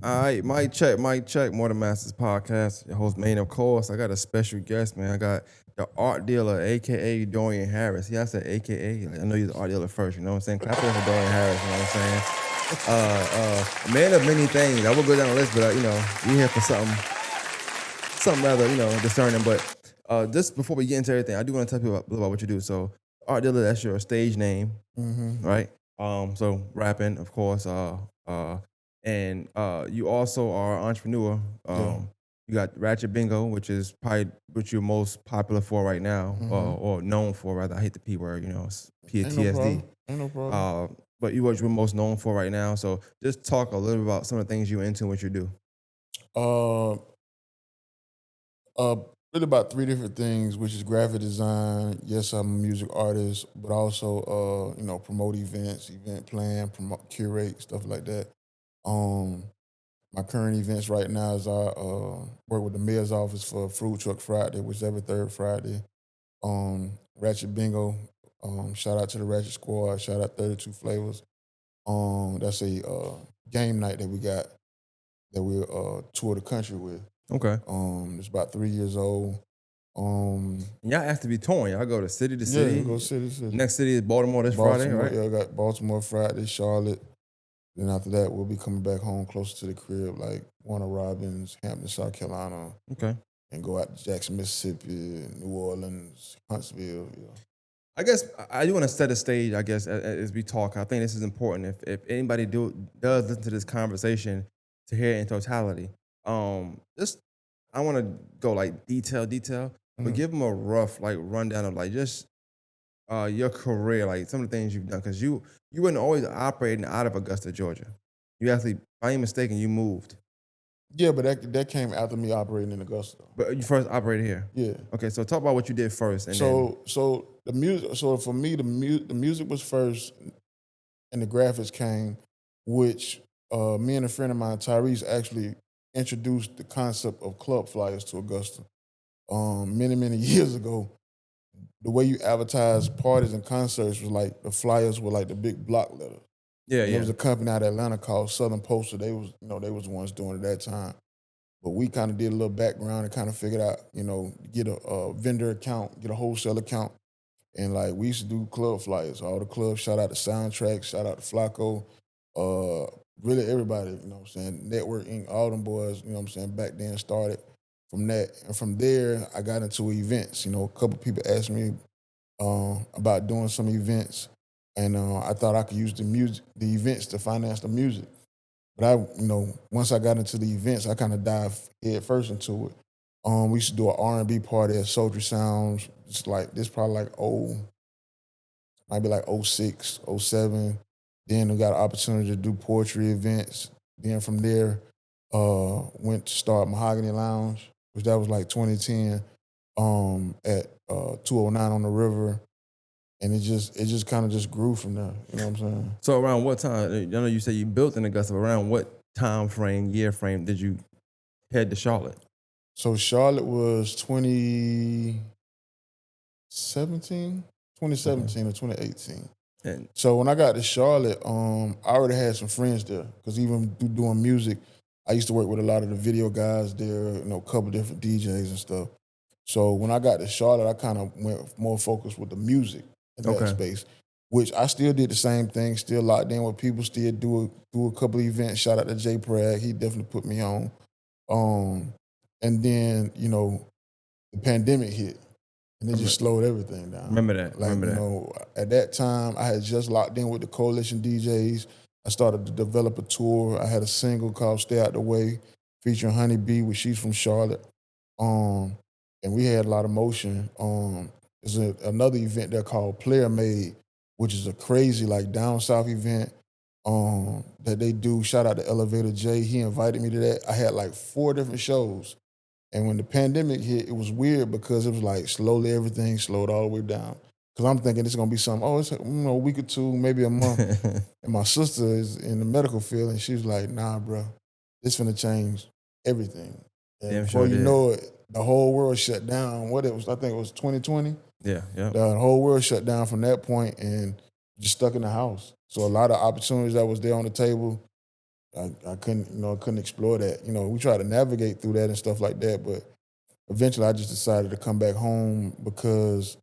All right, mic check. More Than Masters podcast. Your host, Maine, of course. I got a special guest, man. I got the art dealer, aka Dorian Harris. Yeah, I said aka. Like, I know you're the art dealer first. You know what I'm saying? Clap it up for Dorian Harris. You know what I'm saying? A man of many things. I will go down the list, but we here for something rather, discerning. But just before we get into everything, I do want to tell people about what you do. So, art dealer, that's your stage name, right? So rapping, of course. And you also are an entrepreneur. You got Ratchet Bingo, which is probably what you're most popular for right now, or known for rather. I hate the P word, it's Ain't no PTSD. problem. Ain't no problem. But you what you're most known for right now. So just talk a little bit about some of the things you're into and what you do. Uh, uh, really about three different things, which is graphic design. Yes, I'm a music artist, but also promote events, event plan, promote, curate stuff like that. Um, my current events right now is I work with the mayor's office for Fruit Truck Friday, which is every third Friday. Ratchet Bingo. Shout out to the Ratchet Squad. Shout out 32 Flavors. That's a game night that we got that we tour the country with. Okay. It's about 3 years old. Y'all have to be touring. Y'all go to city to city. Yeah, we go city to city. Next city is Baltimore this Friday, right? Yeah, I got Baltimore Friday, Charlotte. Then after that, we'll be coming back home closer to the crib, like Warner Robins, Hampton, South Carolina. Okay. And go out to Jackson, Mississippi, New Orleans, Huntsville. Yeah. I guess I do want to set a stage. I guess as we talk, I think this is important. If anybody does listen to this conversation to hear it in totality, just I want to go like detail, but give them a rough like rundown of like just your career, like some of the things you've done, because you weren't always operating out of Augusta, Georgia. You actually, if I ain't mistaken, you moved. Yeah, but that came after me operating in Augusta. But you first operated here. Yeah. Okay, so talk about what you did first. And so the music. So for me, the music was first, and the graphics came, which me and a friend of mine, Tyrese, actually introduced the concept of club flyers to Augusta. Many years ago, the way you advertise parties and concerts was like the flyers were like the big block letters. Yeah, There was a company out of Atlanta called Southern Poster. They was the ones doing it at that time. But we kind of did a little background and kind of figured out, get a vendor account, get a wholesale account. And like we used to do club flyers. All the clubs, shout out to Soundtrack, shout out to Flacco, really everybody, you know what I'm saying? Networking, all them boys, you know what I'm saying, back then started from that. And from there, I got into events. A couple people asked me about doing some events. And I thought I could use the events to finance the music. But once I got into the events, I kind of dived head first into it. We used to do an R&B party at Sultry Sounds. It's like this probably like might be like 06, 07. Then we got an opportunity to do poetry events. Then from there, went to start Mahogany Lounge, which that was like 2010, at 209 on the river. And it just kind of just grew from there. You know what I'm saying? So around what time? I know you say you built in Augusta. But around what time frame, year frame did you head to Charlotte? So Charlotte was 2017 or 2018. And So when I got to Charlotte, I already had some friends there because even doing music, I used to work with a lot of the video guys there, a couple different DJs and stuff. So when I got to Charlotte, I kind of went more focused with the music in that space, which I still did the same thing, still locked in with people, still do a couple of events. Shout out to Jay Prag, he definitely put me on. And then, the pandemic hit and it just slowed everything down. Remember that. At that time, I had just locked in with the Coalition DJs. I started to develop a tour. I had a single called Stay Out the Way featuring Honey B, which she's from Charlotte. And we had a lot of motion. There's another event there called Player Made, which is a crazy like down south event that they do. Shout out to Elevator J. He invited me to that. I had like 4 different shows. And when the pandemic hit, it was weird because it was like slowly everything slowed all the way down. Because I'm thinking it's going to be something, it's a week or 2, maybe a month. And my sister is in the medical field and she was like, nah, bro, this finna change everything. And before you know it, the whole world shut down. I think it was 2020. Yeah. The whole world shut down from that point and just stuck in the house. So a lot of opportunities that was there on the table, I couldn't explore that. We tried to navigate through that and stuff like that, but eventually I just decided to come back home because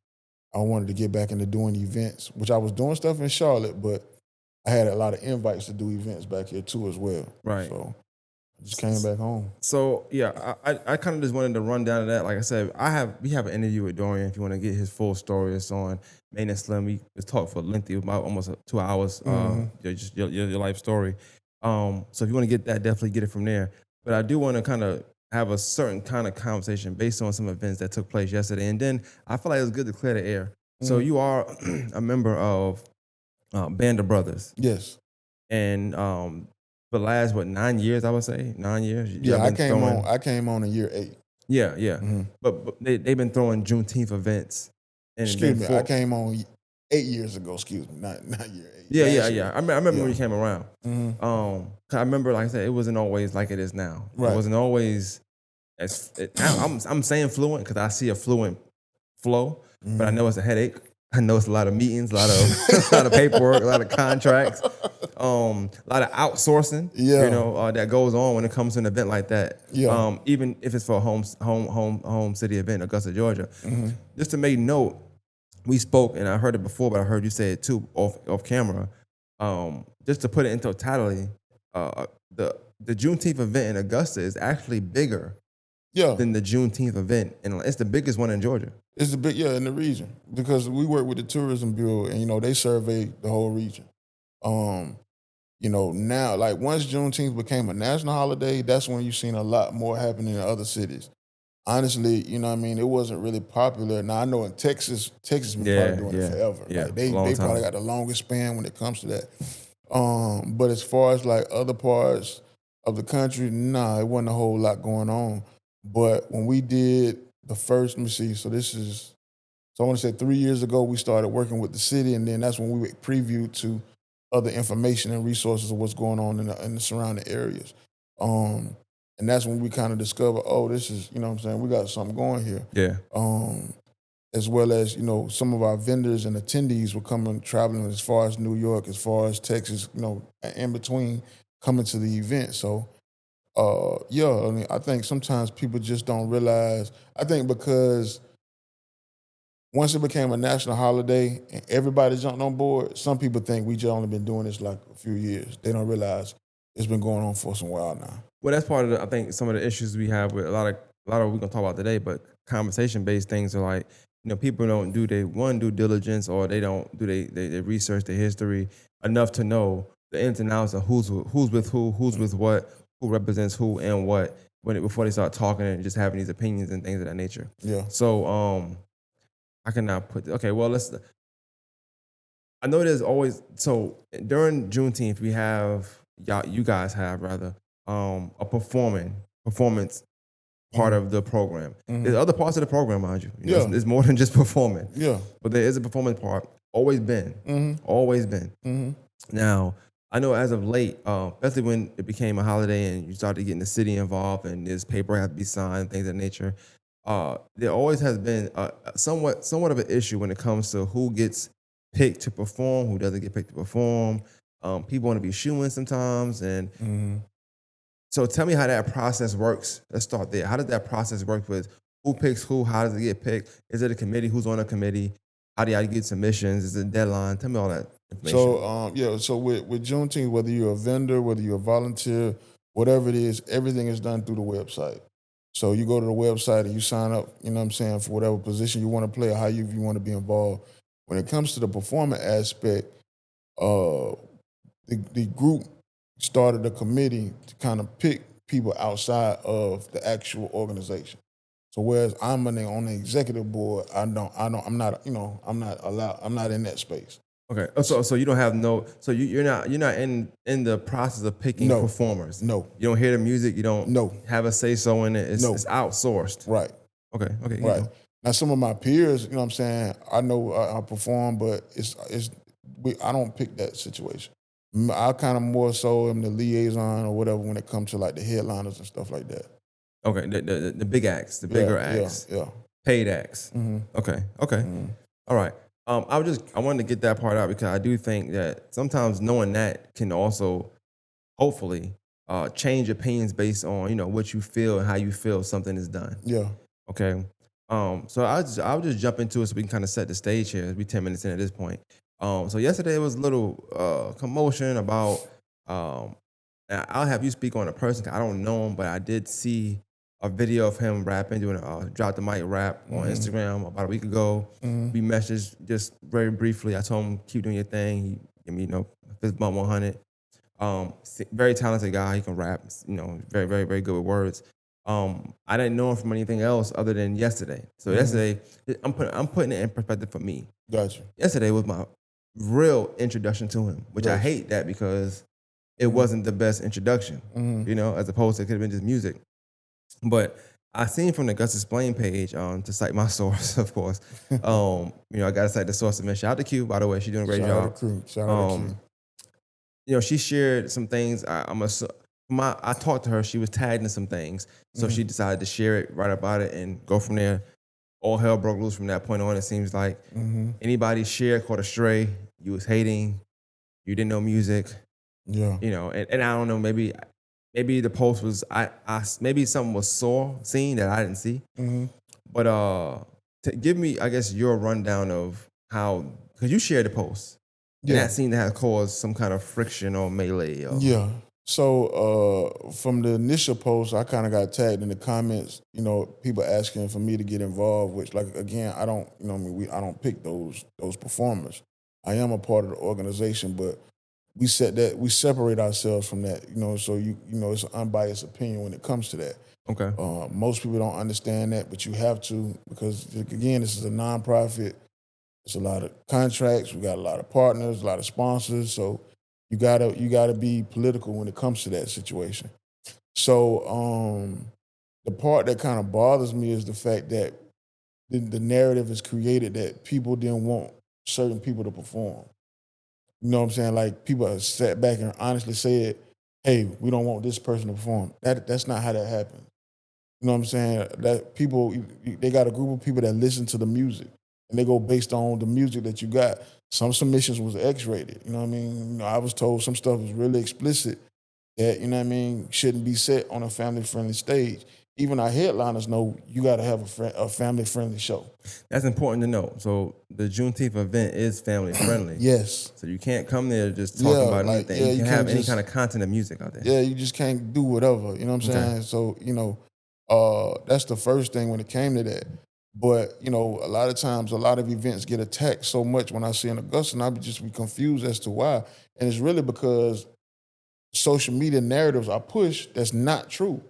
I wanted to get back into doing events, which I was doing stuff in Charlotte, but I had a lot of invites to do events back here too as well. Right. So I just came back home. So yeah, I kind of just wanted to run down to that. Like I said, we have an interview with Dorian. If you want to get his full story, it's on Main and Slim. We just talked for lengthy, about almost 2 hours. Just your life story. So if you want to get that, definitely get it from there. But I do want to kind of have a certain kind of conversation based on some events that took place yesterday, and then I feel like it was good to clear the air. So you are a member of Band of Brothers. Yes. And the last 9 years, I would say 9 years. Yeah, I came on in year 8. Yeah. But they've been throwing Juneteenth events. And excuse me, I came on 8 years ago. Excuse me, not year 8. Yeah. I remember when you came around. 'Cause I remember, like I said, it wasn't always like it is now. Right. It wasn't always I'm saying fluent because I see a fluent flow, but I know it's a headache. I know it's a lot of meetings, a lot of paperwork, a lot of contracts, a lot of outsourcing. That goes on when it comes to an event like that. Yeah. Even if it's for a home city event, Augusta, Georgia. Just to make note, we spoke, and I heard it before, but I heard you say it too off camera. Just to put it in totality, the Juneteenth event in Augusta is actually bigger than the Juneteenth event, and it's the biggest one in Georgia. It's the big, in the region, because we work with the Tourism Bureau, and they survey the whole region. Now, like, once Juneteenth became a national holiday, that's when you've seen a lot more happening in other cities. Honestly, it wasn't really popular. Now, I know in Texas been probably doing it forever. Yeah, like, they probably got the longest span when it comes to that. But as far as like other parts of the country, nah, it wasn't a whole lot going on. But when we did the first, let me see, so I want to say 3 years ago, we started working with the city, and then that's when we previewed to other information and resources of what's going on in the surrounding areas. And that's when we kind of discovered, this is, we got something going here. Yeah. As well as, some of our vendors and attendees were traveling as far as New York, as far as Texas, in between, coming to the event. So, I think sometimes people just don't realize. I think because once it became a national holiday and everybody jumped on board, some people think we just only been doing this like a few years. They don't realize it's been going on for some while now. Well, that's part of I think some of the issues we have with a lot of what we're gonna talk about today, but conversation-based things are like, people don't do their due diligence, or they don't do they research their history enough to know the ins and outs of who's with who's with what, who represents who and what before they start talking and just having these opinions and things of that nature. Yeah. So I cannot I know there's always, so during Juneteenth we have you guys have rather a performance part of the program. There's other parts of the program, mind you. It's more than just performing. Yeah. But there is a performance part. Always been. Always been. Now, I know as of late, especially when it became a holiday and you started getting the city involved and this paper had to be signed, things of that nature, there always has been somewhat of an issue when it comes to who gets picked to perform, who doesn't get picked to perform. People want to be shoo-ins sometimes. And so tell me how that process works. Let's start there. How does that process work with who picks who? How does it get picked? Is it a committee? Who's on a committee? How do y'all get submissions? Is it a deadline? Tell me all that information. So with Juneteenth, whether you're a vendor, whether you're a volunteer, whatever it is, everything is done through the website. So you go to the website and you sign up, for whatever position you want to play or how you want to be involved. When it comes to the performance aspect, the group started a committee to kind of pick people outside of the actual organization. So whereas I'm on the executive board, I'm not in that space. Okay. So you don't have you're not in the process of picking performers. No. You don't hear the music, you don't have a say so in it. It's outsourced. Right. Okay. Right. Now some of my peers, I know I perform, but I don't pick that situation. I kind of more so am the liaison or whatever when it comes to like the headliners and stuff like that. Okay, the big acts, the bigger acts, paid acts. Okay. All right. I wanted to get that part out because I do think that sometimes knowing that can also hopefully change opinions based on, you know, what you feel and how you feel something is done. Yeah. Okay. So I'll just jump into it so we can kind of set the stage here. We 10 minutes in at this point. So yesterday was a little commotion about and I'll have you speak on a person 'cause I don't know him, but I did see a video of him rapping, doing a drop the mic rap on Instagram about a week ago. We messaged just very briefly. I told him keep doing your thing. He gave me, you know, fist bump 100. Very talented guy. He can rap. You know, very, very, very good with words. I didn't know him from anything else other than yesterday. So yesterday, I'm putting it in perspective for me. Gotcha. Yesterday was my real introduction to him, which I Gotcha. hate that because it wasn't the best introduction. You know, as opposed to it could have been just music. But I seen from the Gus Explain page, to cite my source, of course. You know, I gotta cite the source of Shout out to Q, by the way, she's doing a great Shout job. out to Q. Shout out to Q. You know, she shared some things. I talked to her. She was tagged in some things, so she decided to share it, write about it, and go from there. All hell broke loose from that point on. It seems like anybody shared caught a stray. You was hating. You didn't know music. Yeah. You know, and I don't know. Maybe the post was maybe something was seen that I didn't see. But to give me, I guess, your rundown of how, because you shared the post. And that seemed to have caused some kind of friction or melee. Yeah. So from the initial post, I kind of got tagged in the comments, you know, people asking for me to get involved, which, like, again, I don't, you know, I don't pick those performers. I am a part of the organization, but we separate ourselves from that, you know, so you know, it's an unbiased opinion when it comes to that. Okay. Most people don't understand that, but you have to, because again, this is a nonprofit. It's a lot of contracts. We got a lot of partners, a lot of sponsors. So you gotta be political when it comes to that situation. So the part that kind of bothers me is the fact that the narrative is created that people didn't want certain people to perform. You know what I'm saying? Like, people have sat back and honestly said, "Hey, we don't want this person to perform." That's not how that happens. You know what I'm saying? That people, they got a group of people that listen to the music, and they go based on the music that you got. Some submissions was X-rated. You know what I mean? You know, I was told some stuff was really explicit that, you know what I mean, shouldn't be set on a family-friendly stage. Even our headliners know you got to have a family-friendly show. That's important to know. So the Juneteenth event is family friendly. Yes. So you can't come there just talking about anything. You can have any kind of content of music out there. Yeah, you just can't do whatever. You know what I'm saying? So, you know, that's the first thing when it came to that. But, you know, a lot of times, a lot of events get attacked so much when I see an Augusta, and I just be confused as to why. And it's really because social media narratives are pushed that's not true.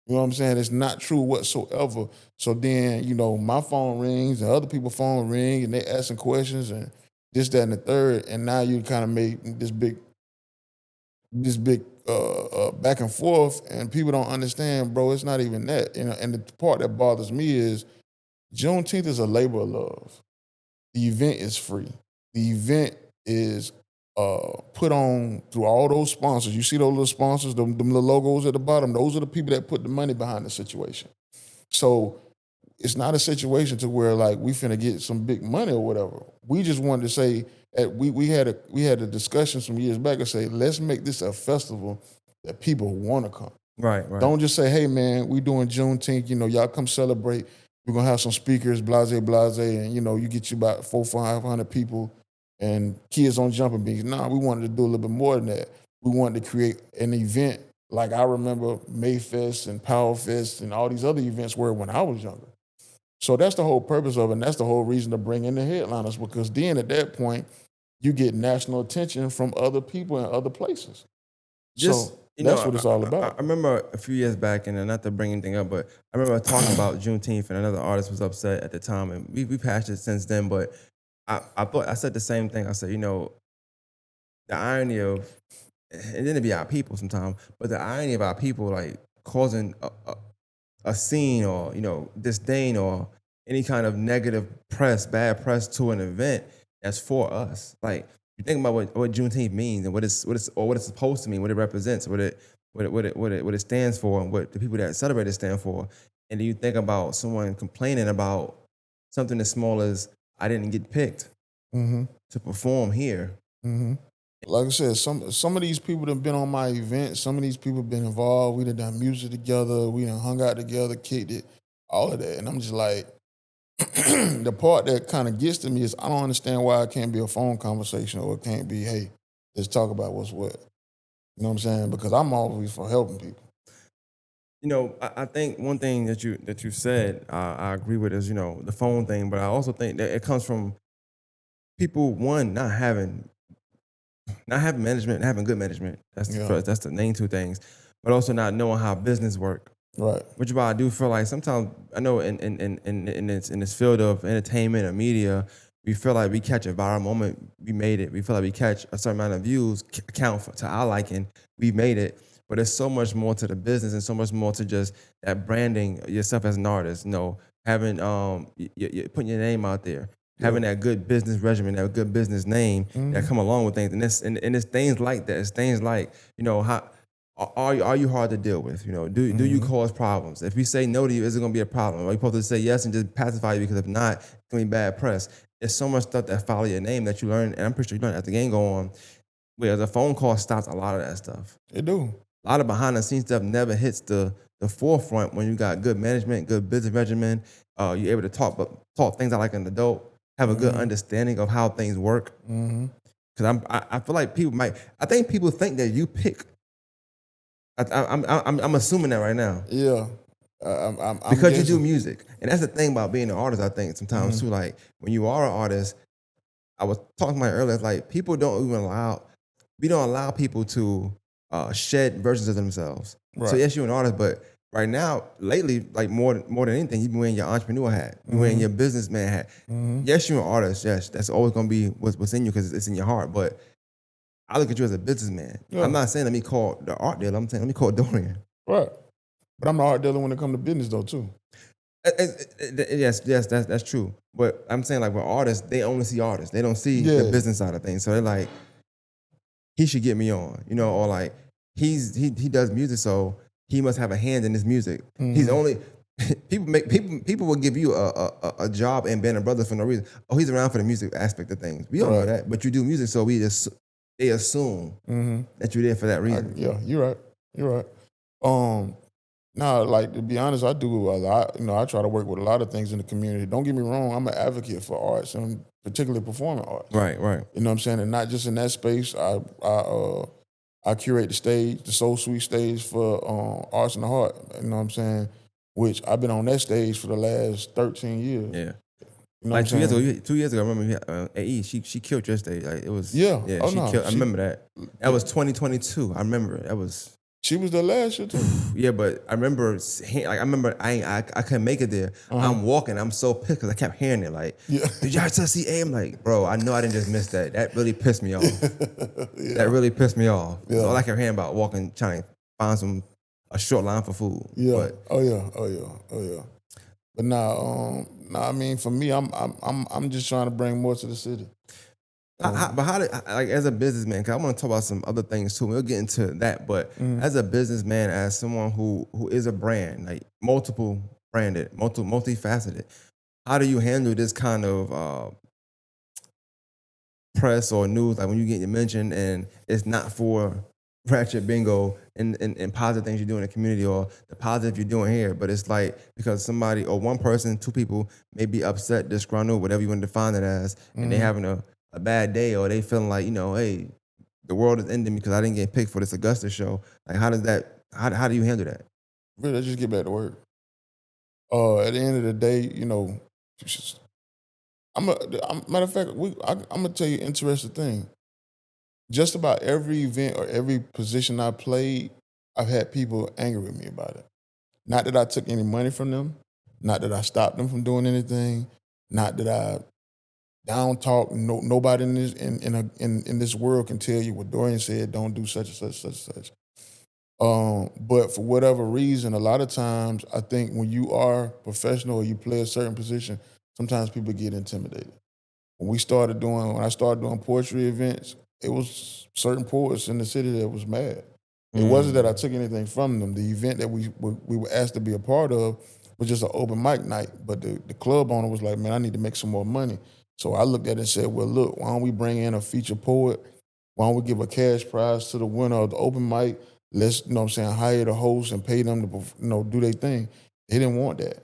You know what I'm saying? It's not true whatsoever. So then, you know, my phone rings and other people's phone ring, and they asking questions and this, that, and the third. And now you kind of made this big back and forth, and people don't understand, bro. It's not even that. You know, and the part that bothers me is Juneteenth is a labor of love. The event is free. The event is put on through all those sponsors. You see those little sponsors, them little logos at the bottom. Those are the people that put the money behind the situation. So it's not a situation to where, like, we finna get some big money or whatever. We just wanted to say we had a discussion some years back and say, let's make this a festival that people want to come. Right. Don't just say, hey man, we doing Juneteenth. You know, y'all come celebrate. We're gonna have some speakers, blase, and you know, you get you about 400-500 people and kids on jumping beans. Nah, we wanted to do a little bit more than that. We wanted to create an event like I remember Mayfest and Powerfest and all these other events were when I was younger. So that's the whole purpose of it, and that's the whole reason to bring in the headliners, because then at that point, you get national attention from other people in other places. So that's what it's all about. I remember a few years back, and not to bring anything up, but I remember talking about Juneteenth, and another artist was upset at the time, and we've hashed it since then. But I said the same thing. I said, you know, the irony of, and then it be our people sometimes, but the irony of our people like causing a scene or, you know, disdain or any kind of negative press, bad press to an event that's for us. Like, you think about what Juneteenth means and what it's supposed to mean, what it represents, what it stands for, and what the people that celebrate it stand for. And then you think about someone complaining about something as small as I didn't get picked to perform here. And Like I said, some of these people that have been on my event, some of these people have been involved. We done music together, we done hung out together, kicked it, all of that. And I'm just like, the part that kind of gets to me is I don't understand why it can't be a phone conversation or it can't be, hey, let's talk about what's what. You know what I'm saying? Because I'm always for helping people. I think one thing that you said, I agree with is the phone thing, but I also think that it comes from people one not having management, not having good management. That's the Yeah. first. That's the main two things, but also not knowing how business work. Right. Which is why I do feel like sometimes I know in this field of entertainment or media, we feel like we catch a viral moment, we made it. We feel like we catch a certain amount of views, count to our liking, we made it. But there's so much more to the business and so much more to just that branding yourself as an artist. Having putting your name out there, having that good business regimen, that good business name that come along with things, and it's things like that. It's things like how. Are you hard to deal with? Do you cause problems? If we say no to you, is it going to be a problem? Are you supposed to say yes and just pacify you? Because if not, it's going to be bad press. There's so much stuff that follow your name that you learn, and I'm pretty sure you learn as the game go on. Whereas a phone call stops a lot of that stuff. It do. A lot of behind the scenes stuff never hits the forefront when you got good management, good business regimen. You're able to talk things out like an adult, have a good understanding of how things work. Because I feel like I think people think that you pick. I'm assuming that right now Yeah. I'm because you guessing. do music, and that's the thing about being an artist. I think sometimes too, like when you are an artist, I was talking about it earlier. It's like we don't allow people to shed versions of themselves. So Right. yes, you're an artist, but right now, lately, like more than anything, you've been wearing your entrepreneur hat, you're wearing your businessman hat. Yes, you're an artist. Yes, that's always gonna be what's in you because it's in your heart. But I look at you as a businessman. Yeah. I'm not saying let me call the art dealer. I'm saying let me call Dorian. Right. But I'm the art dealer when it comes to business though too. Yes, that's true. But I'm saying like with artists, they only see artists. They don't see the Yeah. business side of things. So they're like, he should get me on, or like he does music, so he must have a hand in this music. He's only people will give you a job in Band of Brothers for no reason. Oh, he's around for the music aspect of things. We don't know Right. that, but you do music, so they assume that you're there for that reason. Yeah, you're right. You're right. Now, like to be honest, I do a lot. I try to work with a lot of things in the community. Don't get me wrong, I'm an advocate for arts and particularly performing arts. Right. You know what I'm saying? And not just in that space. I curate the stage, the Soul Suite stage for Arts and the Heart. You know what I'm saying? Which I've been on that stage for the last 13 years. Yeah. You know Like what I'm saying? 2 years ago, I remember AE. She killed your stage. Like it was. Yeah. Yeah. Oh, She no. killed. I She- remember that. That was 2022. I remember it. That was. She was there last year too. Yeah, but I remember, I couldn't make it there. I'm walking, I'm so pissed because I kept hearing it. Like, Yeah. did y'all just see A? I'm like, bro, I know I didn't just miss that. That really pissed me off. That really pissed me off. Yeah. All I kept hearing about walking, trying to find a short line for food. Yeah. But Oh yeah. But I mean, for me, I'm just trying to bring more to the city. like as a businessman, because I want to talk about some other things too. We'll get into that. But as a businessman, as someone who is a brand, like multiple branded, multifaceted, how do you handle this kind of press or news, like when you get mentioned and it's not for ratchet bingo and positive things you do in the community or the positive you're doing here, but it's like because somebody or one person, two people may be upset, disgruntled, whatever you want to define it as, and they having a bad day or they feeling like, hey, the world is ending because I didn't get picked for this Augusta show. Like how do you handle that? Really, let's just get back to work. At the end of the day, matter of fact, I'm gonna tell you an interesting thing. Just about every event or every position I played, I've had people angry with me about it. Not that I took any money from them, not that I stopped them from doing anything, not that I down talk. Nobody in this world can tell you what Dorian said. Don't do such and such, such and such. But for whatever reason, a lot of times I think when you are professional or you play a certain position, sometimes people get intimidated. When I started doing poetry events, it was certain poets in the city that was mad. It wasn't that I took anything from them. The event that we were asked to be a part of was just an open mic night. But the club owner was like, man, I need to make some more money. So I looked at it and said, well, look, why don't we bring in a feature poet Why don't we give a cash prize to the winner of the open mic? Let's, hire the host and pay them to, do their thing. They didn't want that.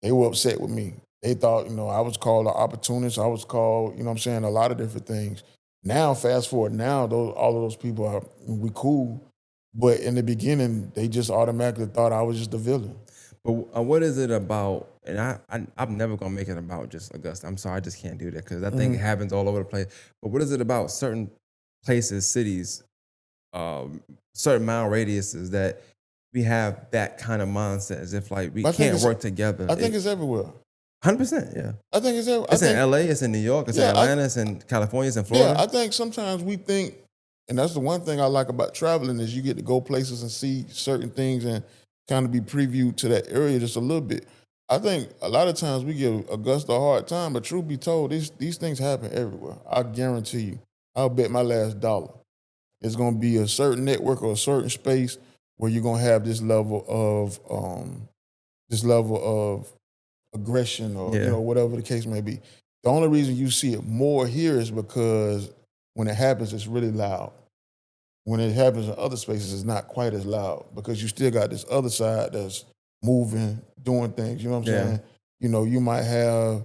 They were upset with me. They thought, I was called an opportunist. I was called, a lot of different things. Now, fast forward, now all of those people we cool. But in the beginning, they just automatically thought I was just the villain. But what is it about? And I'm never gonna make it about just Augusta. I'm sorry, I just can't do that because I think it happens all over the place. But what is it about certain places, cities, certain mile radiuses that we have that kind of mindset as if like we can't work together? I think it's everywhere. 100%, yeah. I think it's everywhere. It's in LA, it's in New York, it's in Atlanta, it's in California, it's in Florida. Yeah, I think sometimes we think, and that's the one thing I like about traveling is you get to go places and see certain things and kind of be previewed to that area just a little bit. I think a lot of times we give Augusta a hard time, but truth be told, these things happen everywhere. I guarantee you. I'll bet my last dollar. It's going to be a certain network or a certain space where you're going to have this level of aggression or whatever the case may be. The only reason you see it more here is because when it happens, it's really loud. When it happens in other spaces, it's not quite as loud because you still got this other side that's moving, doing things. You know what I'm saying? You might have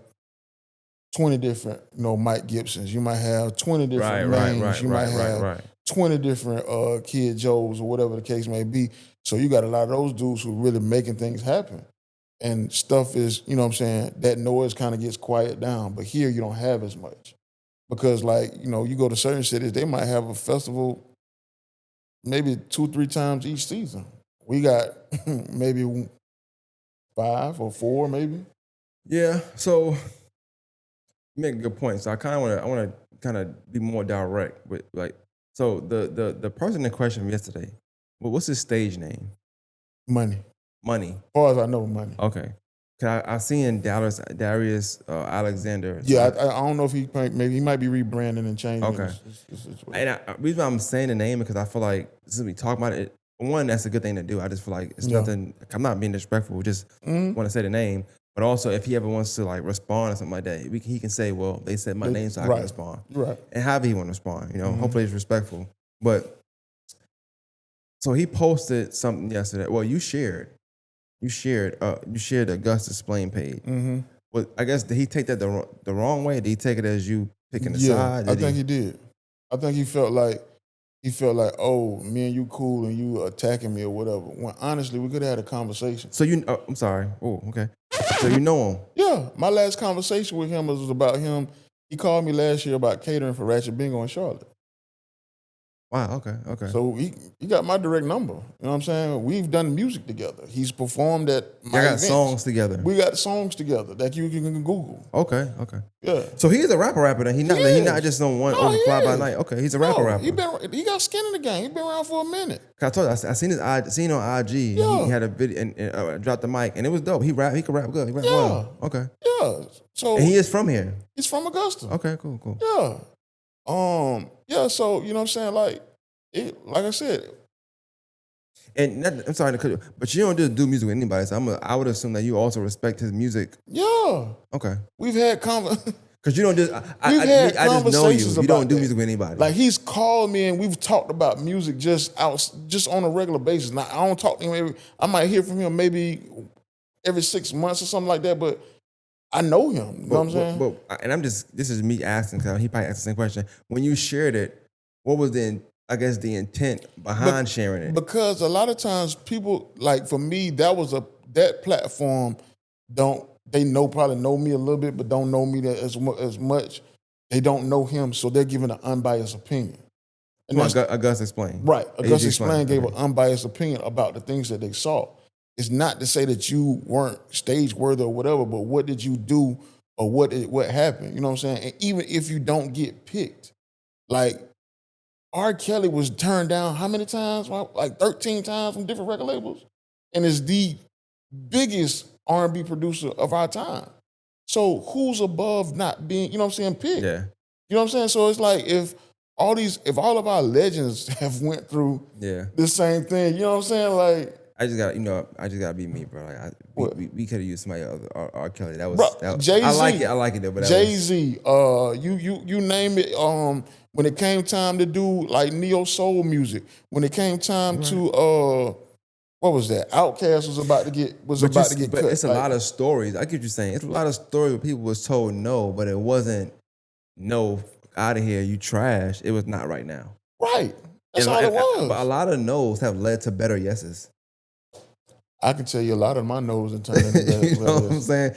20 different, Mike Gibsons. You might have 20 different names. You might have 20 different Kid Joes or whatever the case may be. So you got a lot of those dudes who are really making things happen. And stuff is, that noise kind of gets quiet down. But here you don't have as much. Because you go to certain cities, they might have a festival maybe 2-3 times each season. We got maybe 5 or 4 maybe. Yeah, so you make a good point. So I want to kind of be more direct with so the person in question from yesterday, what's his stage name? Money. Money. As far as I know, Money. Okay. I seen Darius Alexander. Yeah, I don't know if he might be rebranding and changing. Okay. And the reason why I'm saying the name is because I feel like since we talk about it, one, that's a good thing to do. I just feel like it's nothing. I'm not being disrespectful. Just want to say the name. But also, if he ever wants to respond or something like that, he can say, "Well, they said my name, so I can respond." Right. And however he want to respond, hopefully it's respectful. But so he posted something yesterday. Well, you shared the Augusta Explain page. Mm-hmm. Well, I guess did he take that the wrong way? Did he take it as you picking a side? I think he did. I think he felt like, oh, me and you cool and you attacking me or whatever. When honestly, we could have had a conversation. So I'm sorry. Oh, okay. So you know him? Yeah. My last conversation with him was about him. He called me last year about catering for Ratchet Bingo in Charlotte. Wow, okay. So he got my direct number. You know what I'm saying? We've done music together. He's performed at my events. Songs together. We got songs together that you can Google. Okay. Yeah. So he's a rapper then. He not just on one fly by night. Okay, he's a rapper. He got skin in the game. He been around for a minute. I told you, I seen on IG. Yeah. He had a video and dropped the mic, and it was dope. He could rap good. He rap well. Okay. Yeah. So and he is from here. He's from Augusta. Okay, cool. Yeah. So you know what I'm saying? Like I said. And I'm sorry to cut you, but you don't just do music with anybody. So I would assume that you also respect his music. Yeah. Okay. We've had because you don't just I just know you. You don't do music with anybody. Like he's called me and we've talked about music just on a regular basis. Now I don't talk to him. I might hear from him maybe every 6 months or something like that. But I know him. You know what I'm saying? And this is me asking because he probably asked the same question. When you shared it, what was the intent behind sharing it? Because a lot of times people, like for me, that platform probably know me a little bit, but don't know me as much. They don't know him, so they're giving an unbiased opinion. And Augusta Explain. Right. Augusta Explain gave an unbiased opinion about the things that they saw. It's not to say that you weren't stage worthy or whatever, but what did you do or what happened? You know what I'm saying? And even if you don't get picked, like R. Kelly was turned down how many times? Like 13 times from different record labels. And is the biggest R&B producer of our time. So who's above not being, you know what I'm saying, picked? Yeah. You know what I'm saying? So it's like if all of our legends have went through the same thing, you know what I'm saying? Like, I just got, I just gotta be me, bro. Like What? we could have used somebody else. R. Kelly. Bro, Jay Z. I like it though. But Jay Z. You name it. When it came time to do like neo soul music, when it came time to what was that? Outkast was about to get but cut. it's a lot of stories. I get what you're saying. It's a lot of stories where people was told no, but it wasn't no out of here. You trash. It was not right now. Right. That's all it was. But a lot of no's have led to better yeses. I can tell you a lot of my no's and turn into better. You know what I'm saying?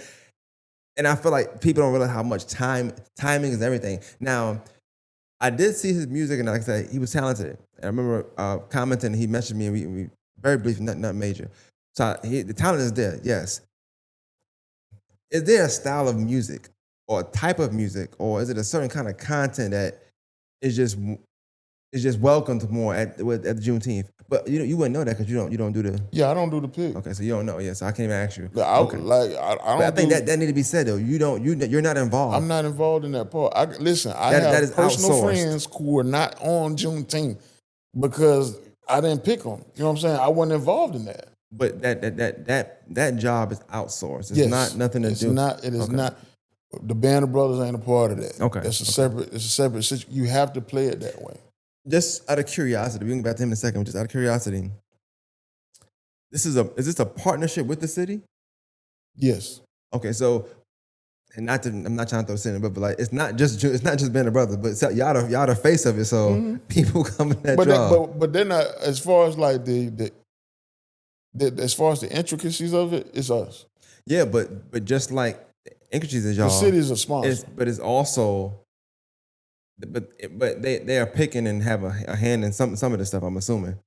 And I feel like people don't realize how much timing is everything. Now, I did see his music, and like I said, he was talented. I remember commenting, he mentioned me, and we very brief, not major. So the talent is there, yes. Is there a style of music or a type of music, or is it a certain kind of content that is just welcomed more at the Juneteenth? But you wouldn't know that because you don't do the. Yeah, I don't do the pick. Okay, so you don't know. Yeah, so I can't even ask you. I don't. But I think that need to be said though. You're not involved. I'm not involved in that part. I That have is personal outsourced. friends who are not on Juneteenth because I didn't pick them. You know what I'm saying? I wasn't involved in that. But that job is outsourced. It's Yes, not nothing to it's do. not. It is not. The Band of Brothers ain't a part of that. Okay, It's a separate situation. You have to play it that way. Just out of curiosity, we can get back to him in a second. But just out of curiosity, is this a partnership with the city? Yes. Okay, so I'm not trying to throw sin in, but like it's not just Band of Brothers, but y'all the face of it. So people come in that job. But they're not as far as like the as far as the intricacies of it. It's us. Yeah, but just like the intricacies is y'all. The city is a sponsor. But it's also. But they are picking and have a hand in some of this stuff. I'm assuming,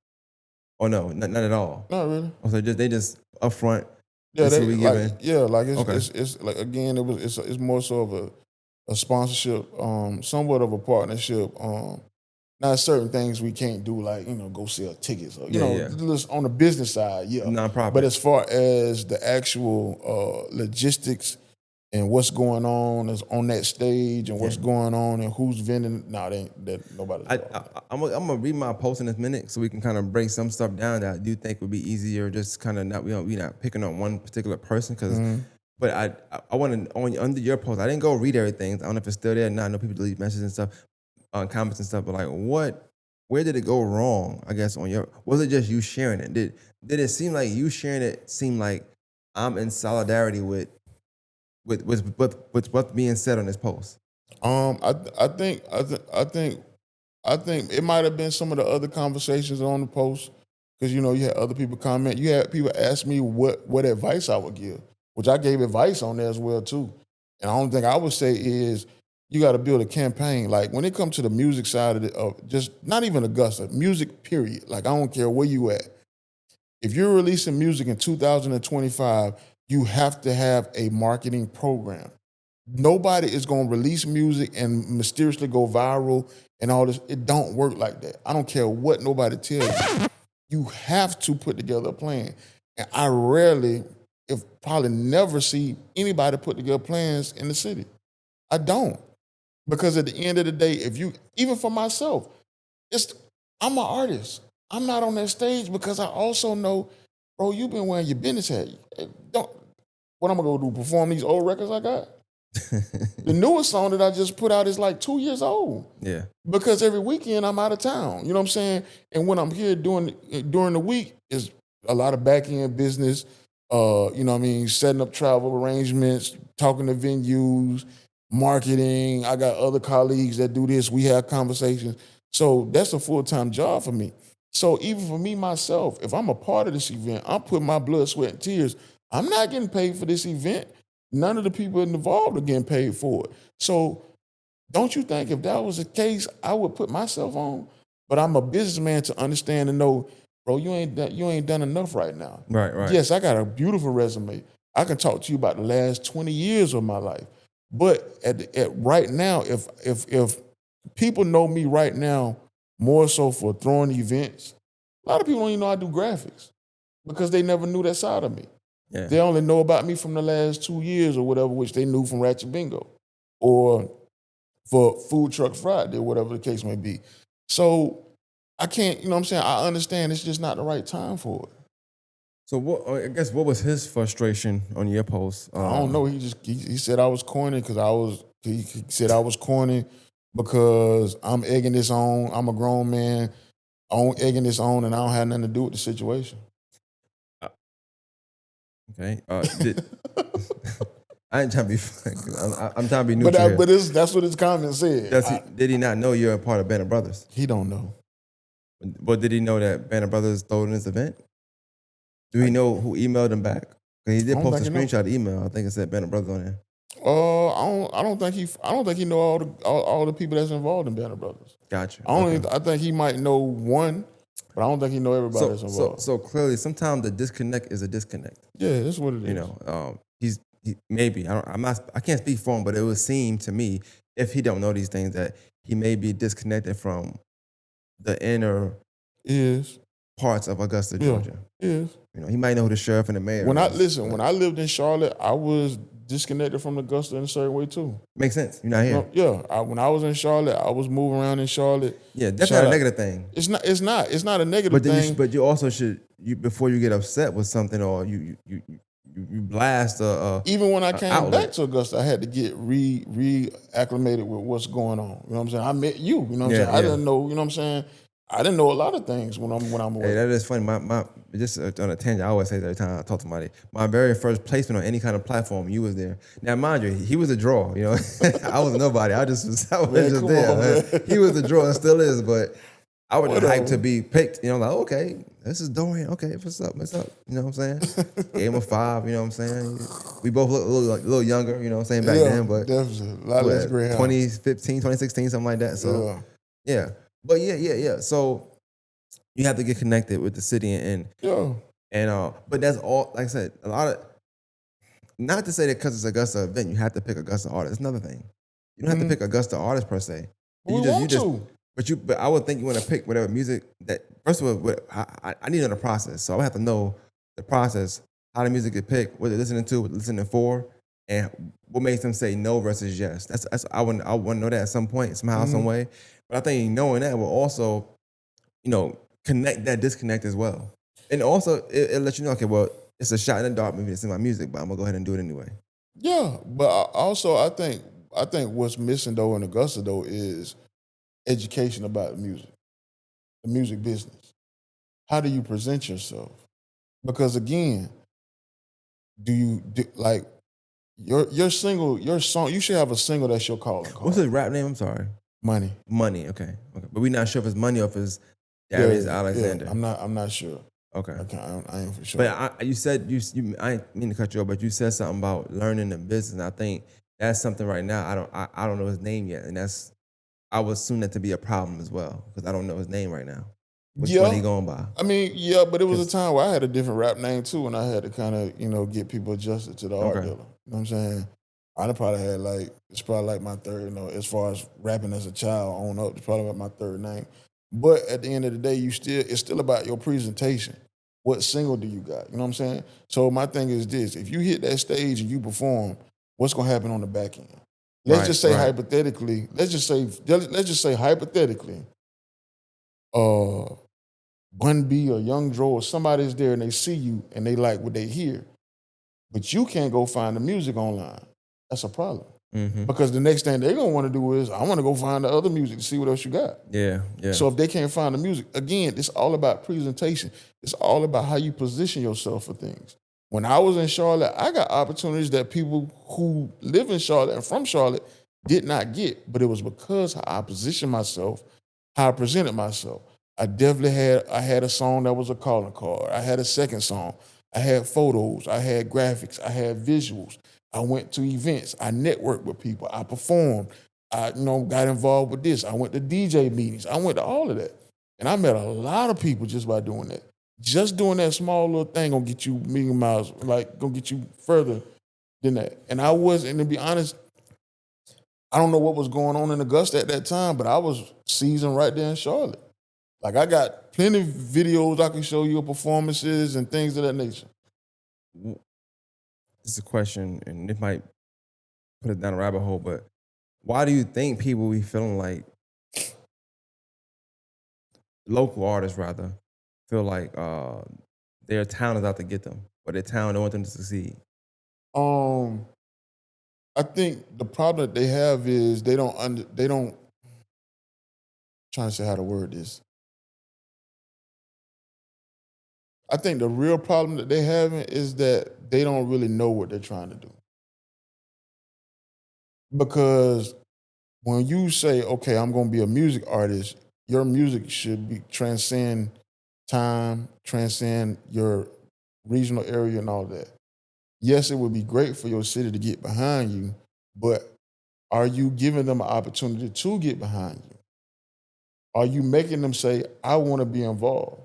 or no, not at all. Not really. So they just upfront. Yeah, it's like again, it's more so of a sponsorship, somewhat of a partnership. Not certain things we can't do, like go sell tickets or just on the business side, yeah, nonprofit. But as far as the actual logistics and what's going on is on that stage and what's going on and who's vending. Nobody's. I'm gonna read my post in this minute so we can kind of break some stuff down that I do think would be easier. Just kind of we not picking on one particular person because. But I want to under your post. I didn't go read everything. I don't know if it's still there. Now I know people delete messages and stuff, comments and stuff. But like, where did it go wrong? I guess was it just you sharing it? Did it seem like you sharing it? Seemed like I'm in solidarity with what's being said on this post? I think it might have been some of the other conversations on the post because you had other people comment. You had people ask me what advice I would give, which I gave advice on there as well too. And the only thing I would say is you got to build a campaign. Like when it comes to the music side of just not even Augusta, music period. Like I don't care where you at. If you're releasing music in 2025. You have to have a marketing program. Nobody is going to release music and mysteriously go viral and all this. It don't work like that. I don't care what nobody tells you. You have to put together a plan. And I rarely, if probably never see anybody put together plans in the city. I don't. Because at the end of the day, even for myself, I'm an artist. I'm not on that stage because I also know, bro, you've been wearing your business hat. What I'm gonna go do? Perform these old records I got? The newest song that I just put out is like 2 years old. Yeah. Because every weekend I'm out of town. You know what I'm saying? And when I'm here during the week is a lot of back end business. Setting up travel arrangements, talking to venues, marketing. I got other colleagues that do this. We have conversations. So that's a full-time job for me. So even for me myself, if I'm a part of this event, I'm putting my blood, sweat, and tears. I'm not getting paid for this event. None of the people involved are getting paid for it. So don't you think if that was the case, I would put myself on? But I'm a businessman to understand and know, bro, you ain't done enough right now. Right. Yes, I got a beautiful resume. I can talk to you about the last 20 years of my life. But at right now, if people know me right now more so for throwing events, a lot of people don't even know I do graphics because they never knew that side of me. Yeah. They only know about me from the last 2 years or whatever, which they knew from Ratchet Bingo or for Food Truck Friday or whatever the case may be. So I can't, I understand it's just not the right time for it. So what? I guess what was his frustration on your post? I don't know. He said I was corny because he said I was corny because I'm egging this on. I'm a grown man. I'm egging this on, and I don't have nothing to do with the situation. Okay. I ain't trying to be. I'm trying to be neutral here. But that's what his comment said. Did he not know you're a part of Band of Brothers? He don't know. But did he know that Band of Brothers throw in this event? Do he know who emailed him back? 'Cause he did post a screenshot of the email. I think it said Band of Brothers on there. I don't think he know all the people that's involved in Band of Brothers. Gotcha. I think he might know one, but I don't think he know everybody that's involved. So clearly, sometimes the disconnect is a disconnect. Yeah, that's what it is. You know, he maybe I can't speak for him, but it would seem to me, if he don't know these things, that he may be disconnected from the inner parts of Augusta, Georgia. Yes. You know, he might know who the sheriff and the mayor. When I lived in Charlotte, I was disconnected from Augusta in a certain way too. Makes sense. You're not here. When I was in Charlotte, I was moving around in Charlotte. Yeah, that's not a negative thing. It's not a negative thing. But you also should, before you get upset with something or you blast even when I came back to Augusta, I had to get reacclimated with what's going on. You know what I'm saying? I met you. You know what I'm saying? I didn't know. You know what I'm saying? I didn't know a lot of things when I'm away. Hey, that is funny. My just on a tangent, I always say that every time I talk to somebody. My very first placement on any kind of platform, you was there. Now, mind you, he was a draw. You know, I was nobody. I was just there. He was the draw and still is. But I was hyped to be picked. You know, like, okay, this is Dorian. Okay, what's up? What's up? You know what I'm saying? Gave him a 5. You know what I'm saying? We both look a little younger. You know what I'm saying, back then. But definitely a lot less gray hair. 2015, 2016, something like that. So yeah. But yeah. So you have to get connected with the city and but that's all. Like I said, a lot of, not to say that because it's Augusta event, you have to pick Augusta artists. It's another thing. You don't have to pick Augusta artists per se. But I would think you want to pick whatever music that. First of all, I need to know the process, so I would have to know the process, how the music get picked, what they're listening to, what they're listening for, and what makes them say no versus yes. That's I want to know that at some point, somehow, some way. But I think knowing that will also, connect that disconnect as well. And also, it lets you know, okay, well, it's a shot in the dark, maybe it's in my music, but I'm going to go ahead and do it anyway. Yeah, but also I think what's missing, though, in Augusta, though, is education about the music business. How do you present yourself? Because, again, your song, you should have a single that's your calling card. What's his rap name? I'm sorry. Money. Money, okay. But we're not sure if it's Money or if it's Darius Alexander. Yeah, I'm not sure. Okay. I ain't for sure. But you said, I didn't mean to cut you off, but you said something about learning the business. And I think that's something right now, I don't know his name yet. And I would assume that to be a problem as well, because I don't know his name right now. Which one he going by? I mean, yeah, but it was a time where I had a different rap name too, and I had to kind of, get people adjusted to the art dealer. You know what I'm saying? I probably had it's probably my third, as far as rapping as a child on up, it's probably my third name. But at the end of the day, it's still about your presentation. What single do you got? You know what I'm saying? So my thing is this: if you hit that stage and you perform, what's gonna happen on the back end? Let's just say hypothetically. Let's just say hypothetically. Bun B or Young Dro or somebody's there and they see you and they like what they hear, but you can't go find the music online. That's a problem. Because the next thing they're gonna want to do is, I want to go find the other music to see what else you got. Yeah. So if they can't find the music, again, it's all about presentation. It's all about how you position yourself for things. When I was in Charlotte, I got opportunities that people who live in Charlotte and from Charlotte did not get, but it was because how I positioned myself, how I presented myself. I had a song that was a calling card. I had a second song. I had photos. I had graphics. I had visuals. I went to events. I networked with people. I performed. I got involved with this. I went to DJ meetings. I went to all of that. And I met a lot of people just by doing that. Just doing that small little thing gonna get you a million miles, gonna get you further than that. And to be honest, I don't know what was going on in Augusta at that time, but I was seasoned right there in Charlotte. I got plenty of videos I can show you of performances and things of that nature. It's a question, and it might put it down a rabbit hole, but why do you think people be feeling like, local artists rather, feel like their town is out to get them, or their town don't want them to succeed? Um, I think the problem that they have is they don't trying to say how to word this. I think the real problem that they have is that they don't really know what they're trying to do. Because when you say, okay, I'm going to be a music artist, your music should be transcend time, transcend your regional area and all that. Yes, it would be great for your city to get behind you, but are you giving them an opportunity to get behind you? Are you making them say, I want to be involved?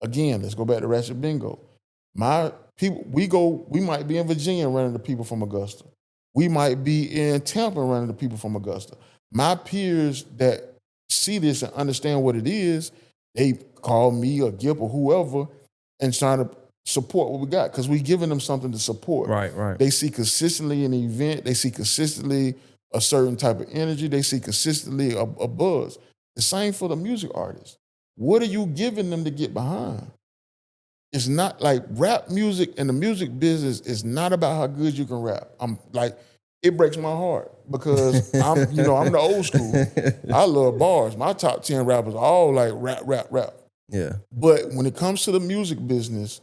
Again, let's go back to Ratchet Bingo. My people, we might be in Virginia running the people from Augusta. We might be in Tampa running the people from Augusta. My peers that see this and understand what it is, they call me or Gip or whoever and trying to support what we got because we giving them something to support. Right. They see consistently an event. They see consistently a certain type of energy. They see consistently a buzz. The same for the music artists. What are you giving them to get behind? It's not like rap music and the music business is not about how good you can rap. I'm like, it breaks my heart because I'm the old school. I love bars. My top 10 rappers are all like rap. Yeah. But when it comes to the music business,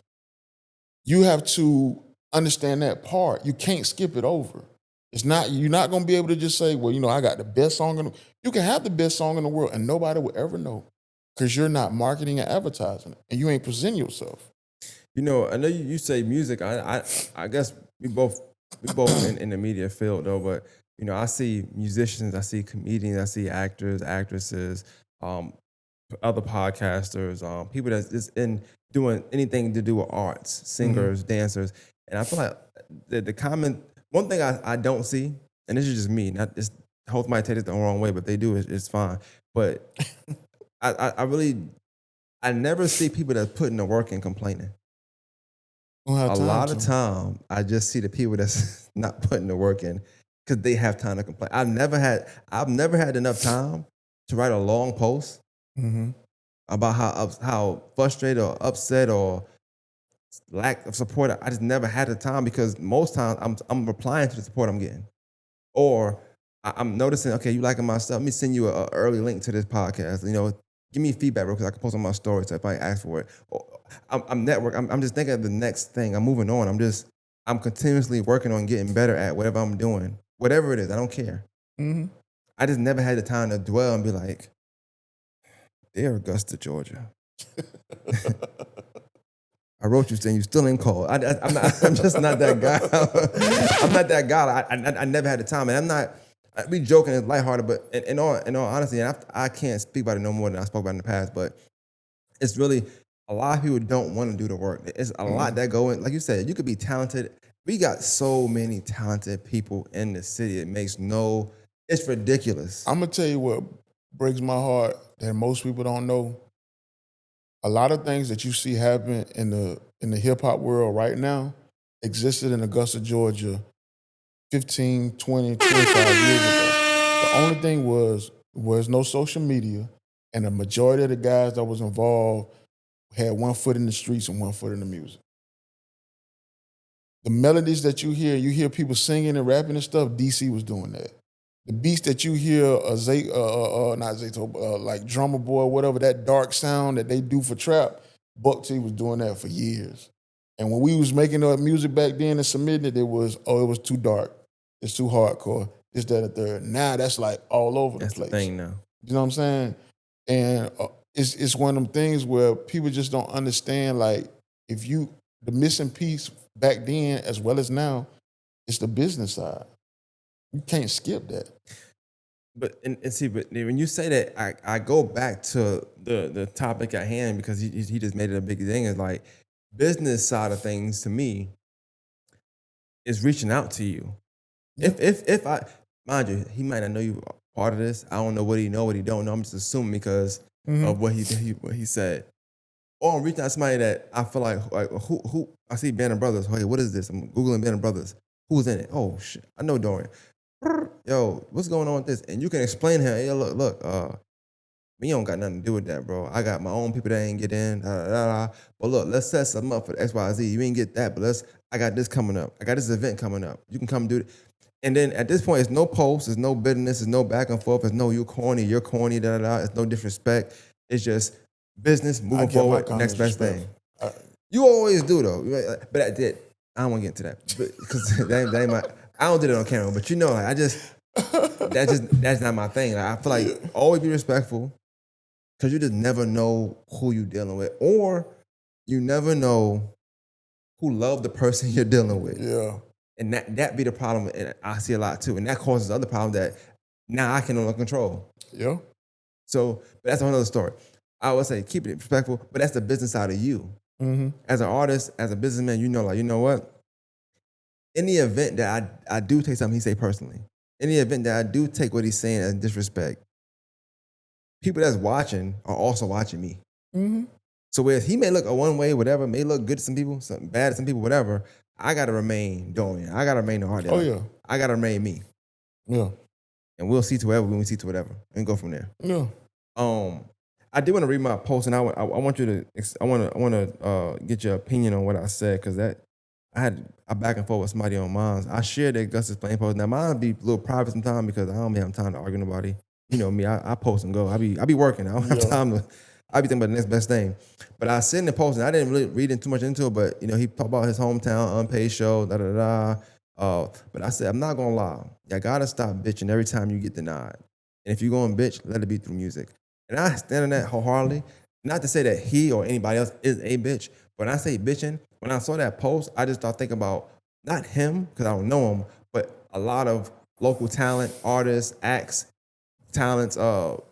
you have to understand that part. You can't skip it over. You're not gonna be able to just say, well, I got the best song in the world. You can have the best song in the world and nobody will ever know because you're not marketing and advertising it and you ain't presenting yourself. I know you say music. I guess we both in the media field though, but I see musicians, I see comedians, I see actors, actresses, other podcasters, people that's just in doing anything to do with arts, singers, dancers, and I feel like the common one thing I don't see, and this is just me, not this. Hope might take it the wrong way, but they do it's fine. But I never see people that put in the work and complaining. A lot of time, I just see the people that's not putting the work in because they have time to complain. I've never had enough time to write a long post about how frustrated or upset or lack of support. I just never had the time because most times I'm replying to the support I'm getting, or I'm noticing. Okay, you liking my stuff? Let me send you an early link to this podcast. Give me feedback real quick. I can post on my story so if I ask for it. I'm network. I'm just thinking of the next thing. I'm moving on. I'm continuously working on getting better at whatever I'm doing. Whatever it is, I don't care. I just never had the time to dwell and be like, dear Augusta, Georgia. I wrote you saying you still ain't called. I'm just not that guy. I'm not that guy. I never had the time. And I'm not, we joking, it's lighthearted, but in all honesty, and I can't speak about it no more than I spoke about it in the past, but it's really, a lot of people don't want to do the work. It's a lot that go in. Like you said, you could be talented. We got so many talented people in the city. It's ridiculous. I'm going to tell you what breaks my heart that most people don't know. A lot of things that you see happen in the hip hop world right now existed in Augusta, Georgia 15, 20, 25 years ago. The only thing was no social media, and the majority of the guys that was involved had one foot in the streets and one foot in the music. The melodies that you hear people singing and rapping and stuff, DC was doing that. The beats that you hear, not Zato, like Drummer Boy, whatever, that dark sound that they do for trap, Buck T was doing that for years. And when we was making our music back then and submitting it, it was too dark. It's too hardcore. This, that, and the third. Now that's like all over the place. That's the thing now. You know what I'm saying? And it's one of them things where people just don't understand, like, the missing piece back then as well as now, it's the business side. You can't skip that. But when you say that, I go back to the topic at hand because he just made it a big thing. Is like business side of things to me is reaching out to you. Yeah. If I mind you, he might not know you part of this. I don't know what he know, what he don't know. I'm just assuming because of what he said. Or I'm reaching out to somebody that I feel like who I see Band of Brothers. Hey, what is this? I'm Googling Band of Brothers. Who's in it? Oh shit, I know Dorian. Yo, what's going on with this? And you can explain to him, hey, look, Me don't got nothing to do with that, bro. I got my own people that ain't get in. Da, da, da, da. But look, let's set something up for the XYZ. You ain't get that, but I got this coming up. I got this event coming up. You can come do it. And then at this point, it's no post, there's no bitterness, there's no back and forth, there's no you're corny, da da da. It's no disrespect. It's just business I moving kept my forward, next comments best respectful. thing. You always do though. But I did. I don't want to get into that. Because that ain't my I don't do that on camera, but like that's not my thing. Like, I feel like always be respectful. Cause you just never know who you're dealing with. Or you never know who love the person you're dealing with. Yeah. And that be the problem, and I see a lot too. And that causes other problem that now I can no longer control. Yeah. So, but that's another story. I would say keep it respectful, but that's the business side of you. Mm-hmm. As an artist, as a businessman, you know what? In the event that I do take something he say personally, in the event that I do take what he's saying as disrespect, people that's watching are also watching me. Mm-hmm. So whereas he may look a one way, whatever, may look good to some people, something bad to some people, whatever, I gotta remain Dorian. I gotta remain the artist. Oh yeah. I gotta remain me. Yeah. And we'll see to whatever when we see to whatever and go from there. Yeah. I did want to read my post, and I want you to I want to get your opinion on what I said, because that I had a back and forth with somebody on mine. I shared that Gus's Plain post. Now mine be a little private sometimes because I don't have time to argue with nobody. You know me, I post and go. I be working. I don't have time to. I be thinking about the next best thing. But I sent the post, and I didn't really read too much into it. But he talked about his hometown unpaid show, da da da. But I said, I'm not gonna lie. You gotta stop bitching every time you get denied. And if you're going to bitch, let it be through music. And I stand on that wholeheartedly. Not to say that he or anybody else is a bitch, but when I say bitching, when I saw that post, I just started thinking about not him, because I don't know him, but a lot of local talent, artists, acts, talents,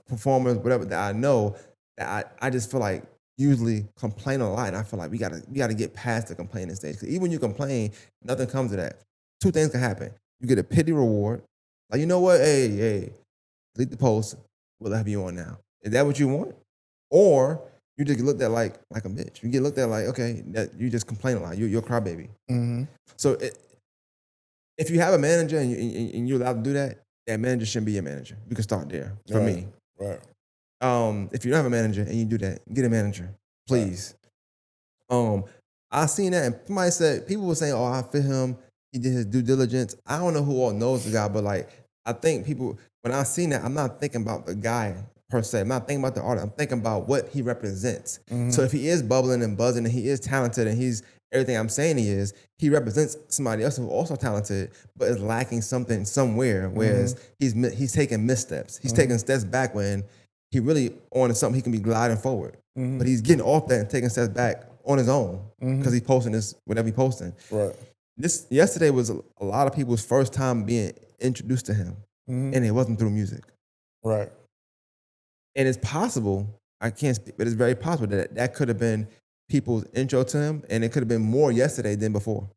performers, whatever that I know, that I just feel like usually complain a lot. And I feel like we gotta get past the complaining stage. Because even when you complain, nothing comes of that. Two things can happen. You get a pity reward. Like, you know what? Hey, delete the post. We'll have you on now. Is that what you want? Or you just get looked at like a bitch. You get looked at like, okay, that you just complain a lot. You're a crybaby. Mm-hmm. So if you have a manager and you're allowed to do that, that manager shouldn't be your manager. You can start there for me. Right. If you don't have a manager and you do that, get a manager, please. Right. I seen that, and somebody said, people were saying, oh, I feel him. He did his due diligence. I don't know who all knows the guy, but like, I think people, when I seen that, I'm not thinking about the guy per se. I'm not thinking about the artist. I'm thinking about what he represents. Mm-hmm. So if he is bubbling and buzzing and he is talented and he's everything I'm saying he represents somebody else who's also talented, but is lacking something somewhere, whereas he's taking missteps. He's taking steps back when he really on to something he can be gliding forward. But he's getting off that and taking steps back on his own because he's posting this, whatever he's posting. Right. Yesterday was a lot of people's first time being introduced to him, and it wasn't through music. Right. And it's possible, I can't speak, but it's very possible that could have been people's intro to him, and it could have been more yesterday than before.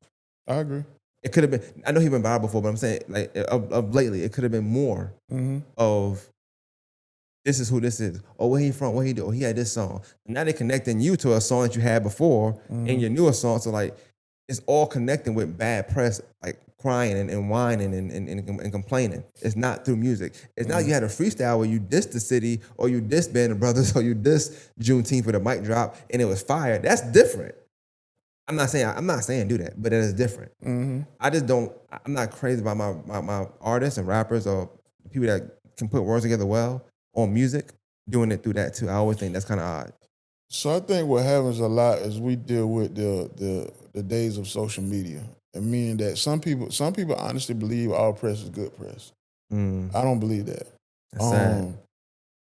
I agree. It could have been, I know he been viral before, but I'm saying like of lately, it could have been more of this is who this is. Or where he from, what he do, or he had this song. And now they're connecting you to a song that you had before and your newer song. So like, it's all connecting with bad press, like crying and whining and complaining. It's not through music. It's not you had a freestyle where you dissed the city or you dissed Band of Brothers or you dissed Juneteenth with a mic drop and it was fire. That's different. I'm not saying do that, but it is different. I just don't, I'm not crazy about my artists and rappers or people that can put words together well on music, doing it through that too. I always think that's kind of odd. So I think what happens a lot is we deal with the days of social media, and meaning that some people honestly believe all press is good press. I don't believe that. That's sad.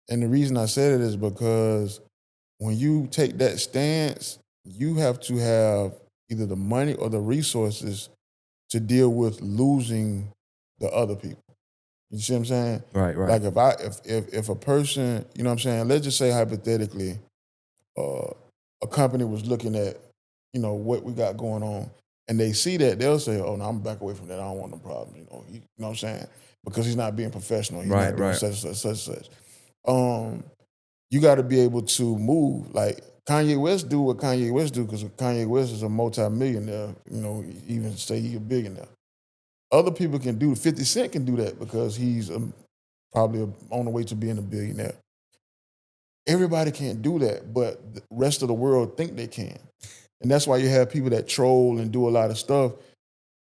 And the reason I said it is because when you take that stance, you have to have either the money or the resources to deal with losing the other people. You see what I'm saying? Right. Like if a person, you know what I'm saying, let's just say hypothetically, a company was looking at, what we got going on, and they see that, they'll say, oh, no, I'm back away from that. I don't want no problems. You know what I'm saying? Because he's not being professional. He's not doing such and such. You got to be able to move. Like Kanye West do what Kanye West do because Kanye West is a multi-millionaire. Even say he's a billionaire. Other people can do, 50 Cent can do that because he's probably on the way to being a billionaire. Everybody can't do that, but the rest of the world think they can. And that's why you have people that troll and do a lot of stuff,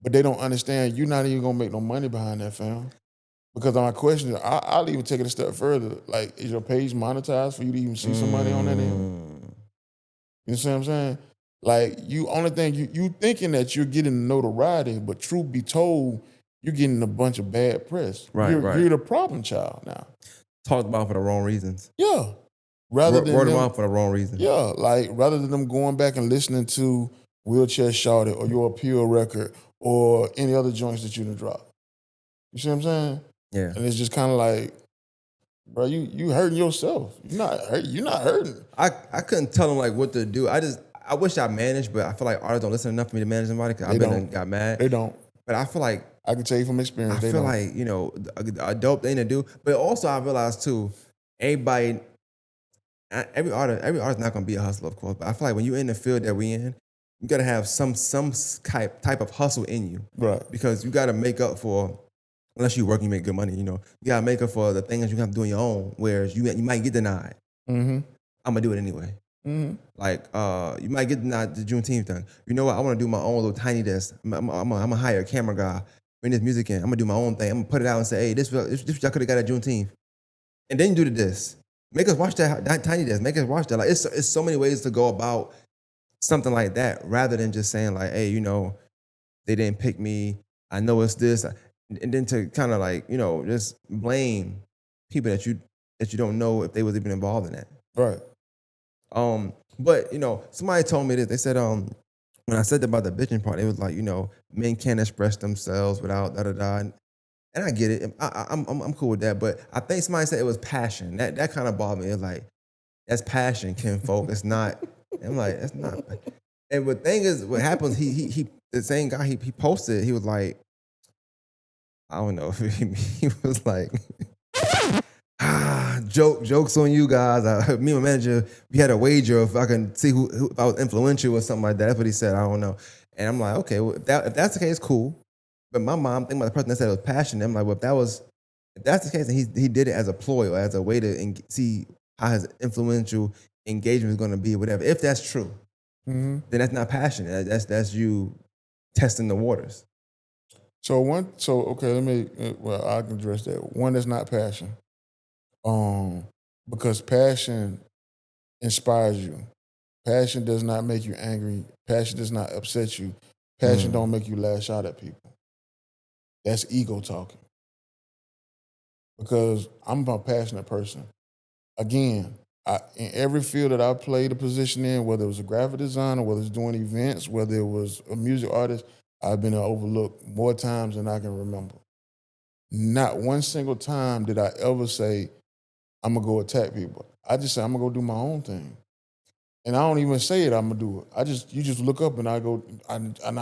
but they don't understand you're not even gonna make no money behind that, fam. Because my question is, I'll even take it a step further. Like, is your page monetized for you to even see some money on that end? You see what I'm saying? Like, only thing you thinking that you're getting notoriety, but truth be told, you're getting a bunch of bad press. Right, You're the problem child now. Talked about for the wrong reasons. Yeah. Rather than word them, around for the wrong reasons. yeah, like rather than them going back and listening to Wheelchair Shouted or your Appeal record or any other joints that you done dropped. You see what I'm saying? Yeah. And it's just kind of like, bro, you hurting yourself. You're not hurting. I couldn't tell them like what to do. I wish I managed, but I feel like artists don't listen enough for me to manage somebody because I've been and got mad. They don't. But I feel like I can tell you from experience. I feel like, you know, a dope thing to do. But also I realized too, every artist not gonna be a hustler, of course. But I feel like when you're in the field that we in, you gotta have some type of hustle in you. Right. Because you gotta make up for, unless you work and you make good money, you know, you gotta make up for the things you have to do on your own, whereas you might get denied. Mm-hmm. I'm gonna do it anyway. Mm-hmm. Like, you might get denied the Juneteenth thing. You know what? I wanna do my own little tiny desk. I'm gonna hire a camera guy, bring this music in. I'm gonna do my own thing. I'm gonna put it out and say, hey, this y'all could have got at Juneteenth. And then you do the disc. Make us watch that tiny desk. Make us watch that. Like, it's so many ways to go about something like that rather than just saying like, hey, you know, they didn't pick me. I know it's this. And then to kind of like, you know, just blame people that you don't know if they was even involved in that. Right. But you know, somebody told me this. They said, when I said about the bitching part, it was like, you know, men can't express themselves without da-da-da. And I get it. I'm cool with that. But I think somebody said it was passion. That kind of bothered me. It's like, that's passion, kinfolk. It's not. I'm like, it's not. And the thing is, what happens, he the same guy, he posted, he was like, I don't know. He was like, jokes on you guys. Me and my manager, we had a wager if I can see who if I was influential or something like that. That's what he said. I don't know. And I'm like, okay, well, if that's the case, cool. But my mom, thinking about the person that said it was passionate, I'm like, well, if that's the case, and he did it as a ploy or as a way to see how his influential engagement is going to be, or whatever. If that's true, then that's not passionate. That's you testing the waters. So okay, I can address that. One, that's not passion. Because passion inspires you. Passion does not make you angry. Passion does not upset you. Passion don't make you lash out at people. That's ego talking. Because I'm a passionate person. Again, in every field that I played a position in, whether it was a graphic designer, whether it's doing events, whether it was a music artist, I've been overlooked more times than I can remember. Not one single time did I ever say, I'm gonna go attack people. I just say, I'm gonna go do my own thing. And I don't even say it, I'm gonna do it. You just look up and I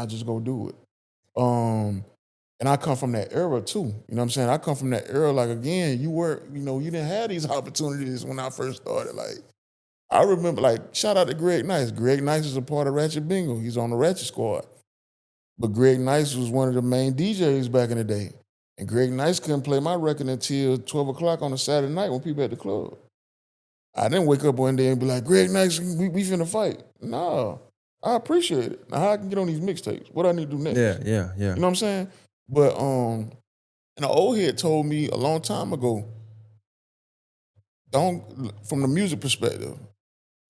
just go do it. And I come from that era too. You know what I'm saying? I come from that era, like, again, you didn't have these opportunities when I first started. Like, I remember, like, shout out to Greg Nice. Greg Nice is a part of Ratchet Bingo. He's on the Ratchet Squad. But Greg Nice was one of the main DJs back in the day. And Greg Nice couldn't play my record until 12 o'clock on a Saturday night when people at the club. I didn't wake up one day and be like, Greg Nice, we finna fight. No, I appreciate it. Now, how I can get on these mixtapes? What I need to do next? Yeah. You know what I'm saying? But and an old head told me a long time ago, from the music perspective,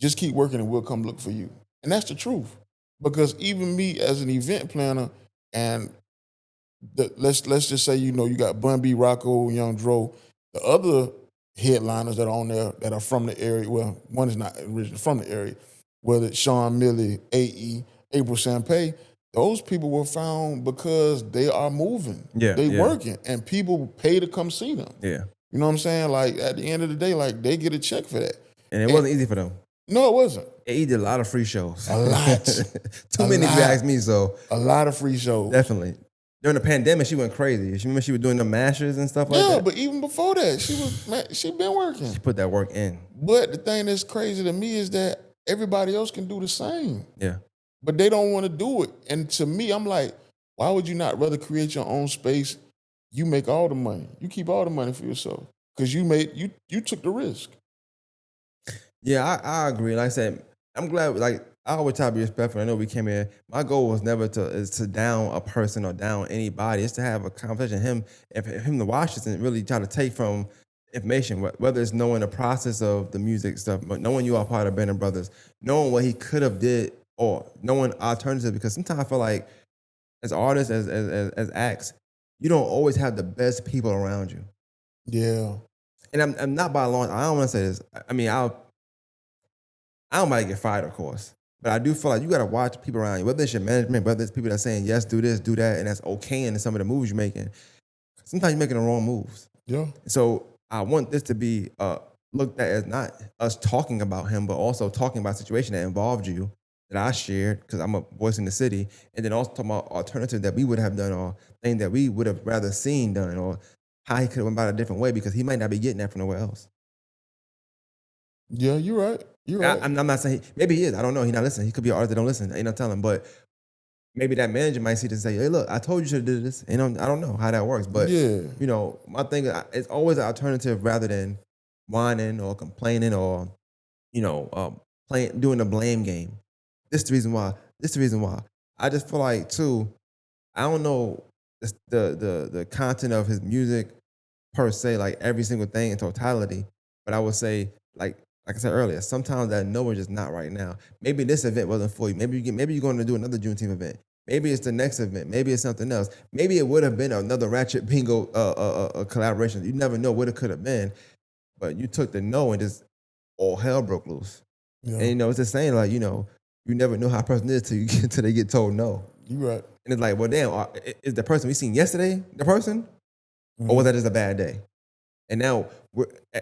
just keep working and we'll come look for you. And that's the truth. Because even me as an event planner, and let's just say, you got Bun B, Rocco, Young Dro, the other headliners that are on there that are from the area. Well, one is not originally from the area, whether it's Sean Milley, AE, April Champagne, those people were found because they are moving. They working, and people pay to come see them. Yeah. You know what I'm saying? Like, at the end of the day, like, they get a check for that. And it wasn't easy for them. No, it wasn't. AE did a lot of free shows. A lot. Too many if you ask me, so. A lot of free shows. Definitely. During the pandemic, she went crazy. She was doing the masters and stuff like that? Yeah, but even before that, she been working. She put that work in. But the thing that's crazy to me is that everybody else can do the same. Yeah. But they don't want to do it. And to me, I'm like, why would you not rather create your own space? You make all the money. You keep all the money for yourself. Because you took the risk. Yeah, I agree. Like I said, I'm glad. Like I always try to be respectful. I know we came here. My goal was never to down a person or down anybody. It's to have a conversation. If him to watch this and really try to take from information, whether it's knowing the process of the music stuff, but knowing you are part of Band of Brothers, knowing what he could have did, or knowing alternative. Because sometimes I feel like as artists, as acts, you don't always have the best people around you. Yeah. And I'm not by long. I don't want to say this. I mean, I don't mind get fired, of course. But I do feel like you gotta watch people around you, whether it's your management, whether it's people that's saying yes, do this, do that, and that's okay in some of the moves you're making. Sometimes you're making the wrong moves. Yeah. So I want this to be looked at as not us talking about him, but also talking about a situation that involved you that I shared because I'm a voice in the city, and then also talking about alternative that we would have done or things that we would have rather seen done or how he could have went about it a different way because he might not be getting that from nowhere else. Yeah, you're right. You're right. I'm not saying maybe he is. I don't know. He not listening. He could be an artist that don't listen. Ain't no telling. But maybe that manager might see this and say, "Hey, look, I told you should have did this." I don't know how that works. But Yeah. my thing is, it's always an alternative rather than whining or complaining or playing doing the blame game. This the reason why. This the reason why. I just feel like too. I don't know the content of his music per se, like every single thing in totality. But I would say, like I said earlier, sometimes that no is just not right now. Maybe this event wasn't for you. Maybe you're going to do another Juneteenth event. Maybe it's the next event. Maybe it's something else. Maybe it would have been another Ratchet Bingo collaboration. You never know what it could have been. But you took the no and just all hell broke loose. Yeah. And it's the same like you never know how a person is till they get told no. You're right. And it's like, well, damn, is the person we seen yesterday the person, or was that just a bad day? And now,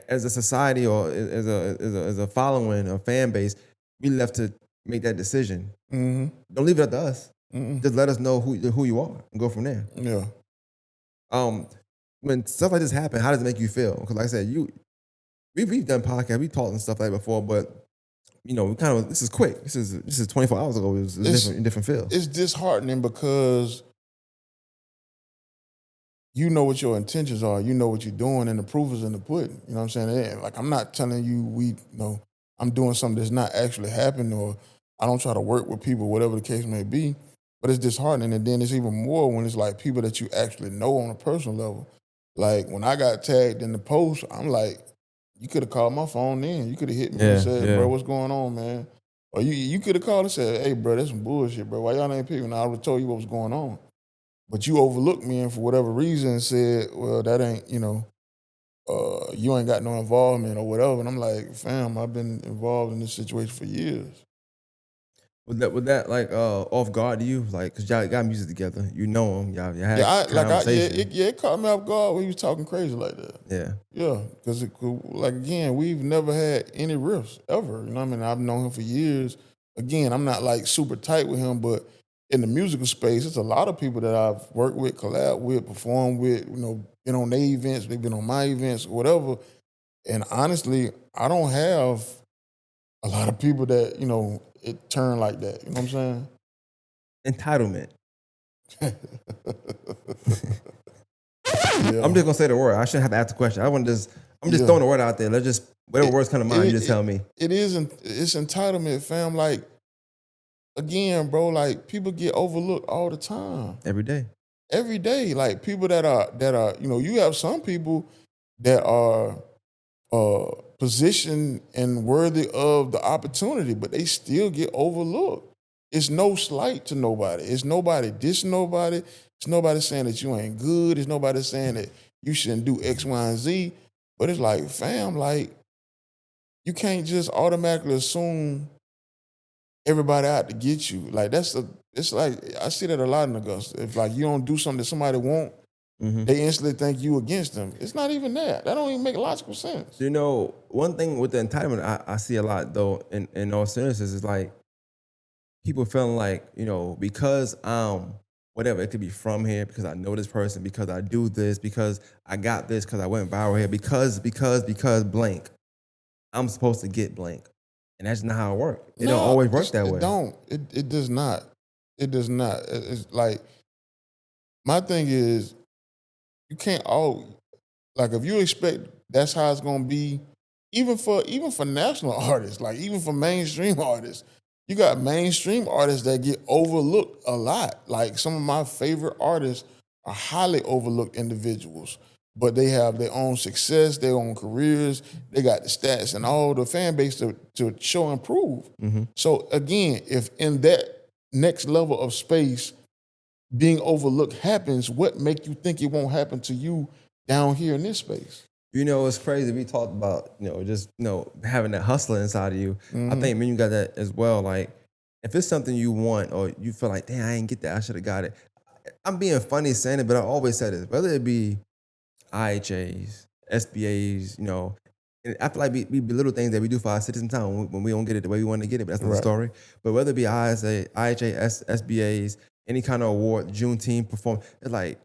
as a society or as a following or fan base, we left to make that decision. Mm-hmm. Don't leave it up to us. Mm-mm. Just let us know who you are and go from there. Yeah. When stuff like this happen, how does it make you feel? Because like I said, we've done podcasts, we talked and stuff like that before, but we kind of this is quick. This is 24 hours ago. It was a different feel. It's disheartening because you know what your intentions are. You know what you're doing, and the proof is in the pudding. You know what I'm saying? Like, I'm not telling you I'm doing something that's not actually happening, or I don't try to work with people, whatever the case may be. But it's disheartening, and then it's even more when it's like people that you actually know on a personal level. Like, when I got tagged in the post, I'm like, you could have called my phone then. You could have hit me and said, bro, what's going on, man? Or you could have called and said, hey, bro, that's some bullshit, bro. Why y'all ain't picking? And I would have told you what was going on. But you overlooked me and for whatever reason said, well, that ain't, you ain't got no involvement or whatever. And I'm like, fam, I've been involved in this situation for years. Was that like off guard to you? Like, cause y'all got music together, you know him, y'all had conversation. It caught me off guard when he was talking crazy like that. Yeah, because like again, we've never had any riffs ever. You know what I mean? I've known him for years. Again, I'm not like super tight with him, but in the musical space, it's a lot of people that I've worked with, collab with, performed with. Been on their events, they've been on my events, whatever. And honestly, I don't have a lot of people that it turned like that. You know what I'm saying? Entitlement. Yeah. I'm just gonna say the word. I shouldn't have to ask the question. I'm just throwing the word out there. Let's just whatever words come to mind, you just tell me. It's entitlement, fam. Like, again, bro, like people get overlooked all the time. Every day. Every day. Like people that are, you have some people that are positioned and worthy of the opportunity, but they still get overlooked. It's no slight to nobody. It's nobody dissing nobody. It's nobody saying that you ain't good. It's nobody saying that you shouldn't do X, Y, and Z. But it's like, fam, like, you can't just automatically assume everybody out to get you. Like, it's like, I see that a lot in Augusta. If like you don't do something that somebody want, they instantly think you against them. It's not even that. That don't even make logical sense. One thing with the entitlement I see a lot though, in all seriousness, is like people feeling like, because whatever, it could be from here, because I know this person, because I do this, because I got this, because I went viral here, because blank, I'm supposed to get blank. And that's not how it works. It don't always work that way. It does not. It does not. It's like, my thing is, you can't like if you expect that's how it's gonna be even for national artists, like even for mainstream artists, you got mainstream artists that get overlooked a lot. Like some of my favorite artists are highly overlooked individuals, but they have their own success, their own careers, they got the stats and all the fan base to show and prove. So again, if in that next level of space being overlooked happens, what make you think it won't happen to you down here in this space? You know, it's crazy. We talked about, just, having that hustler inside of you. I think you got that as well. Like, if it's something you want or you feel like, damn, I ain't get that, I should have got it. I'm being funny saying it, but I always said this, whether it be IHAs, SBAs, and I feel like we little things that we do for our cities in town when we don't get it the way we want to get it, but that's another story. But whether it be IHA, SBAs, any kind of award, Juneteenth performance, it's like,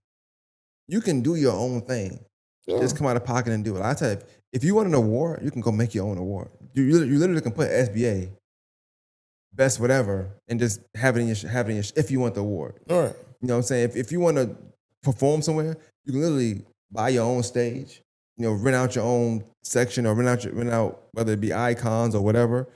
you can do your own thing. Yeah. Just come out of pocket and do it. I tell you, if you want an award, you can go make your own award. You literally can put SBA, best whatever, and just have it in your if you want the award. All right. You know what I'm saying? If you want to perform somewhere, you can literally buy your own stage, rent out your own section or rent out whether it be icons or whatever.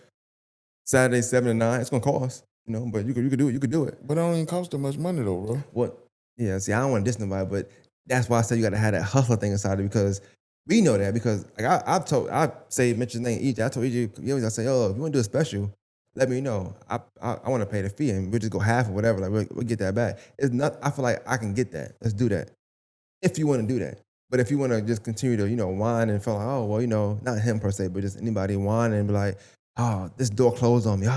Saturday 7 to 9, it's gonna cost, but you could do it. You could do it. But it don't even cost that much money though, bro. What? Yeah. See, I don't want to diss nobody, but that's why I say you got to have that hustler thing inside of it, because we know that. Because like I say mention name EJ. I told EJ, I say, if you want to do a special, let me know. I want to pay the fee and we'll just go half or whatever. Like we'll get that back. It's not. I feel like I can get that. Let's do that. If you want to do that. But if you want to just continue to whine and feel like, oh well, not him per se, but just anybody whine and be like, oh, this door closed on me.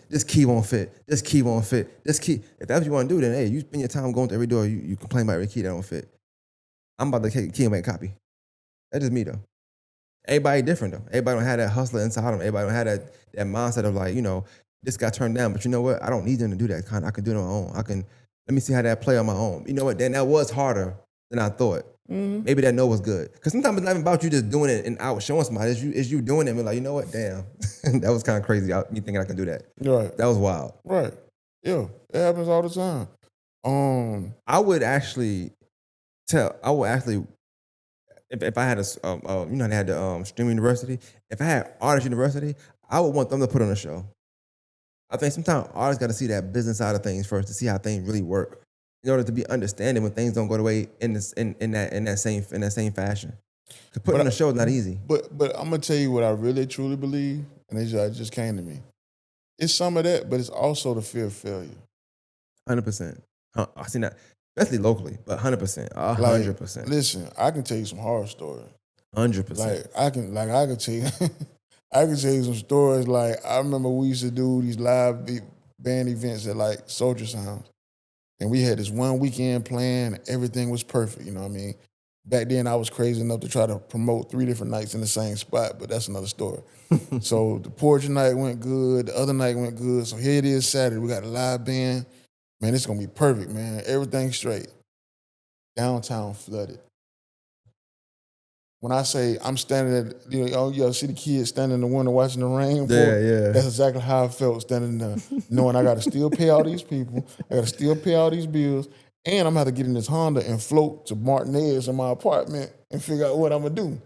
This key won't fit. This key won't fit. This key. If that's what you want to do, then hey, you spend your time going to every door. You complain about every key that don't fit. I'm about to take a key and make a copy. That's just me though. Everybody different though. Everybody don't have that hustler inside them. Everybody don't have that mindset of like, this got turned down, but you know what? I don't need them to do that. I can do it on my own. Let me see how that play on my own. You know what? Then that was harder than I thought. Maybe that no was good. Because sometimes it's not even about you just doing it and out showing somebody. It's you doing it and be like, you know what? Damn. That was kind of crazy. Me thinking I can do that. Right. That was wild. Right. Yeah. It happens all the time. I would actually, if I had they had the streaming university. If I had artist university, I would want them to put on a show. I think sometimes artists got to see that business side of things first to see how things really work, in order to be understanding when things don't go the way in that same fashion. To put on a show is not easy. But I'm gonna tell you what I really truly believe, and it just came to me. It's some of that, but it's also the fear of failure. 100%. I seen that, especially locally, but 100%, 100%. Listen, I can tell you some horror stories. 100%. I can tell you, I can tell you some stories. Like I remember we used to do these live band events at like Soldier Sounds. And we had this one weekend plan, and everything was perfect, you know what I mean? Back then, I was crazy enough to try to promote 3 different nights in the same spot, but that's another story. So the Poetry night went good, the other night went good, so here it is Saturday, we got a live band. Man, it's gonna be perfect, man, everything's straight. Downtown flooded. When I say I'm standing at, you see the kids standing in the window watching the rain. Yeah. That's exactly how I felt standing there, knowing I got to still pay all these people, I got to still pay all these bills, and I'm going to have to get in this Honda and float to Martinez in my apartment and figure out what I'm going to do.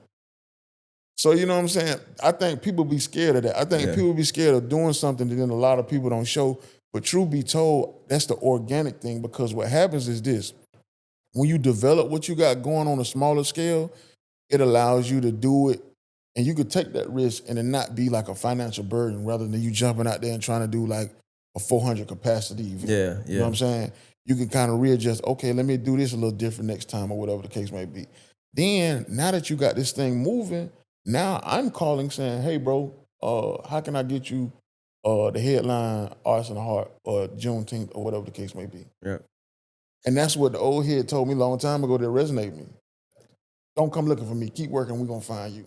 So, you know what I'm saying? I think people be scared of that. I think people be scared of doing something that then a lot of people don't show. But truth be told, that's the organic thing, because what happens is this. When you develop what you got going on a smaller scale, it allows you to do it, and you could take that risk and it not be like a financial burden, rather than you jumping out there and trying to do like a 400 capacity event. Yeah. You know what I'm saying? You can kind of readjust, okay, let me do this a little different next time or whatever the case may be. Then, now that you got this thing moving, now I'm calling saying, hey, bro, how can I get you the headline Arts and the Heart or Juneteenth or whatever the case may be? Yeah. And that's what the old head told me a long time ago that resonated with me. Don't come looking for me. Keep working. We're going to find you.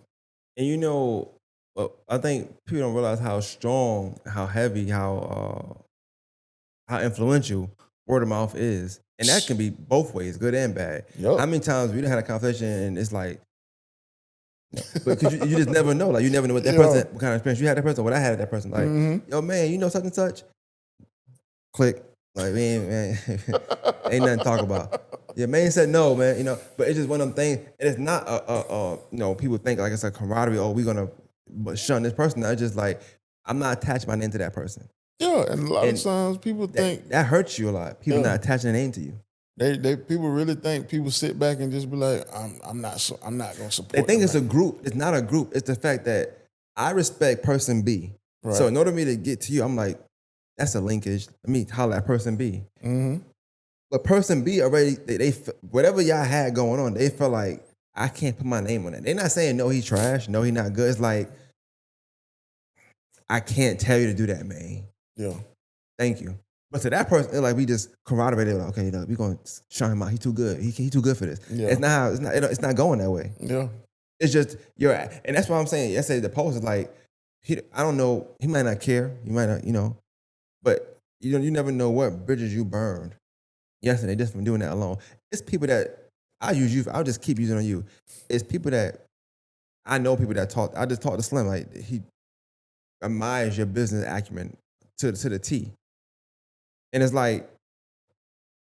And I think people don't realize how strong, how heavy, how influential word of mouth is. And that can be both ways, good and bad. Yep. How many times we done had a conversation and it's like, but cause you just never know. Like you never know what that person, what kind of experience you had that person, what I had that person. Like, yo, man, you know such and such? Click. Like, man, ain't nothing to talk about. Yeah, man said no, man. But it's just one of them things. And it's not people think like it's a camaraderie. Oh, we're gonna shun this person. It's just like I'm not attaching my name to that person. Yeah, and a lot of And times people think that hurts you a lot. People Yeah. not attaching their name to you. they people really think people sit back and just be like, I'm not gonna support. They think them it's a right group. It's not a group. It's the fact that I respect person B. Right. So in order for me to get to you, I'm like, that's a linkage. Let me holler at person B. Mm-hmm. But person B already, they whatever y'all had going on, they felt like I can't put my name on it. They're not saying no, he trash, no, he not good. It's like I can't tell you to do that, man. Yeah. Thank you. But to that person, like we just corroborated, like, okay, we're gonna shut him out. He too good. He too good for this. Yeah. It's not how. It's not going that way. Yeah. It's just and that's what I'm saying. Yesterday the post is like, I don't know. He might not care. He might not, but you never know what bridges you burned yesterday just from doing that alone. It's people that I use you. I'll just keep using on you. It's people that I know. People that talk. I just talked to Slim. Like he admires your business acumen to the T. And it's like,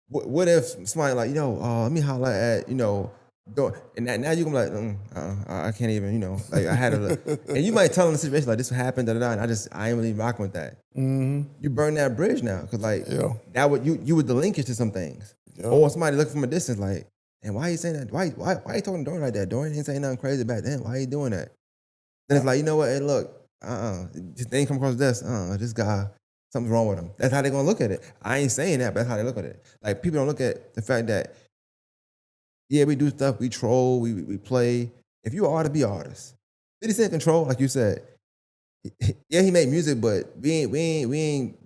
what if somebody like, let me holler at, and now you're gonna be like, I can't even, like I had a, and you might tell them the situation like this happened, and I ain't really rocking with that. Mm-hmm. You burn that bridge now, cause like that would you would the linkage to some things, Yeah. or somebody looking from a distance like, and why you saying that? Why you talking to Dorian like that? Dorian ain't saying nothing crazy back then. Why you doing that? Then it's like, you know what? Hey, look, they ain't come across this. This guy. Something's wrong with them. That's how they're gonna look at it. I ain't saying that, but that's how they look at it. Like people don't look at the fact that, yeah, we do stuff, we troll, we play. If you are to be artists, 50 Cent control, like you said. Yeah, he made music, but we ain't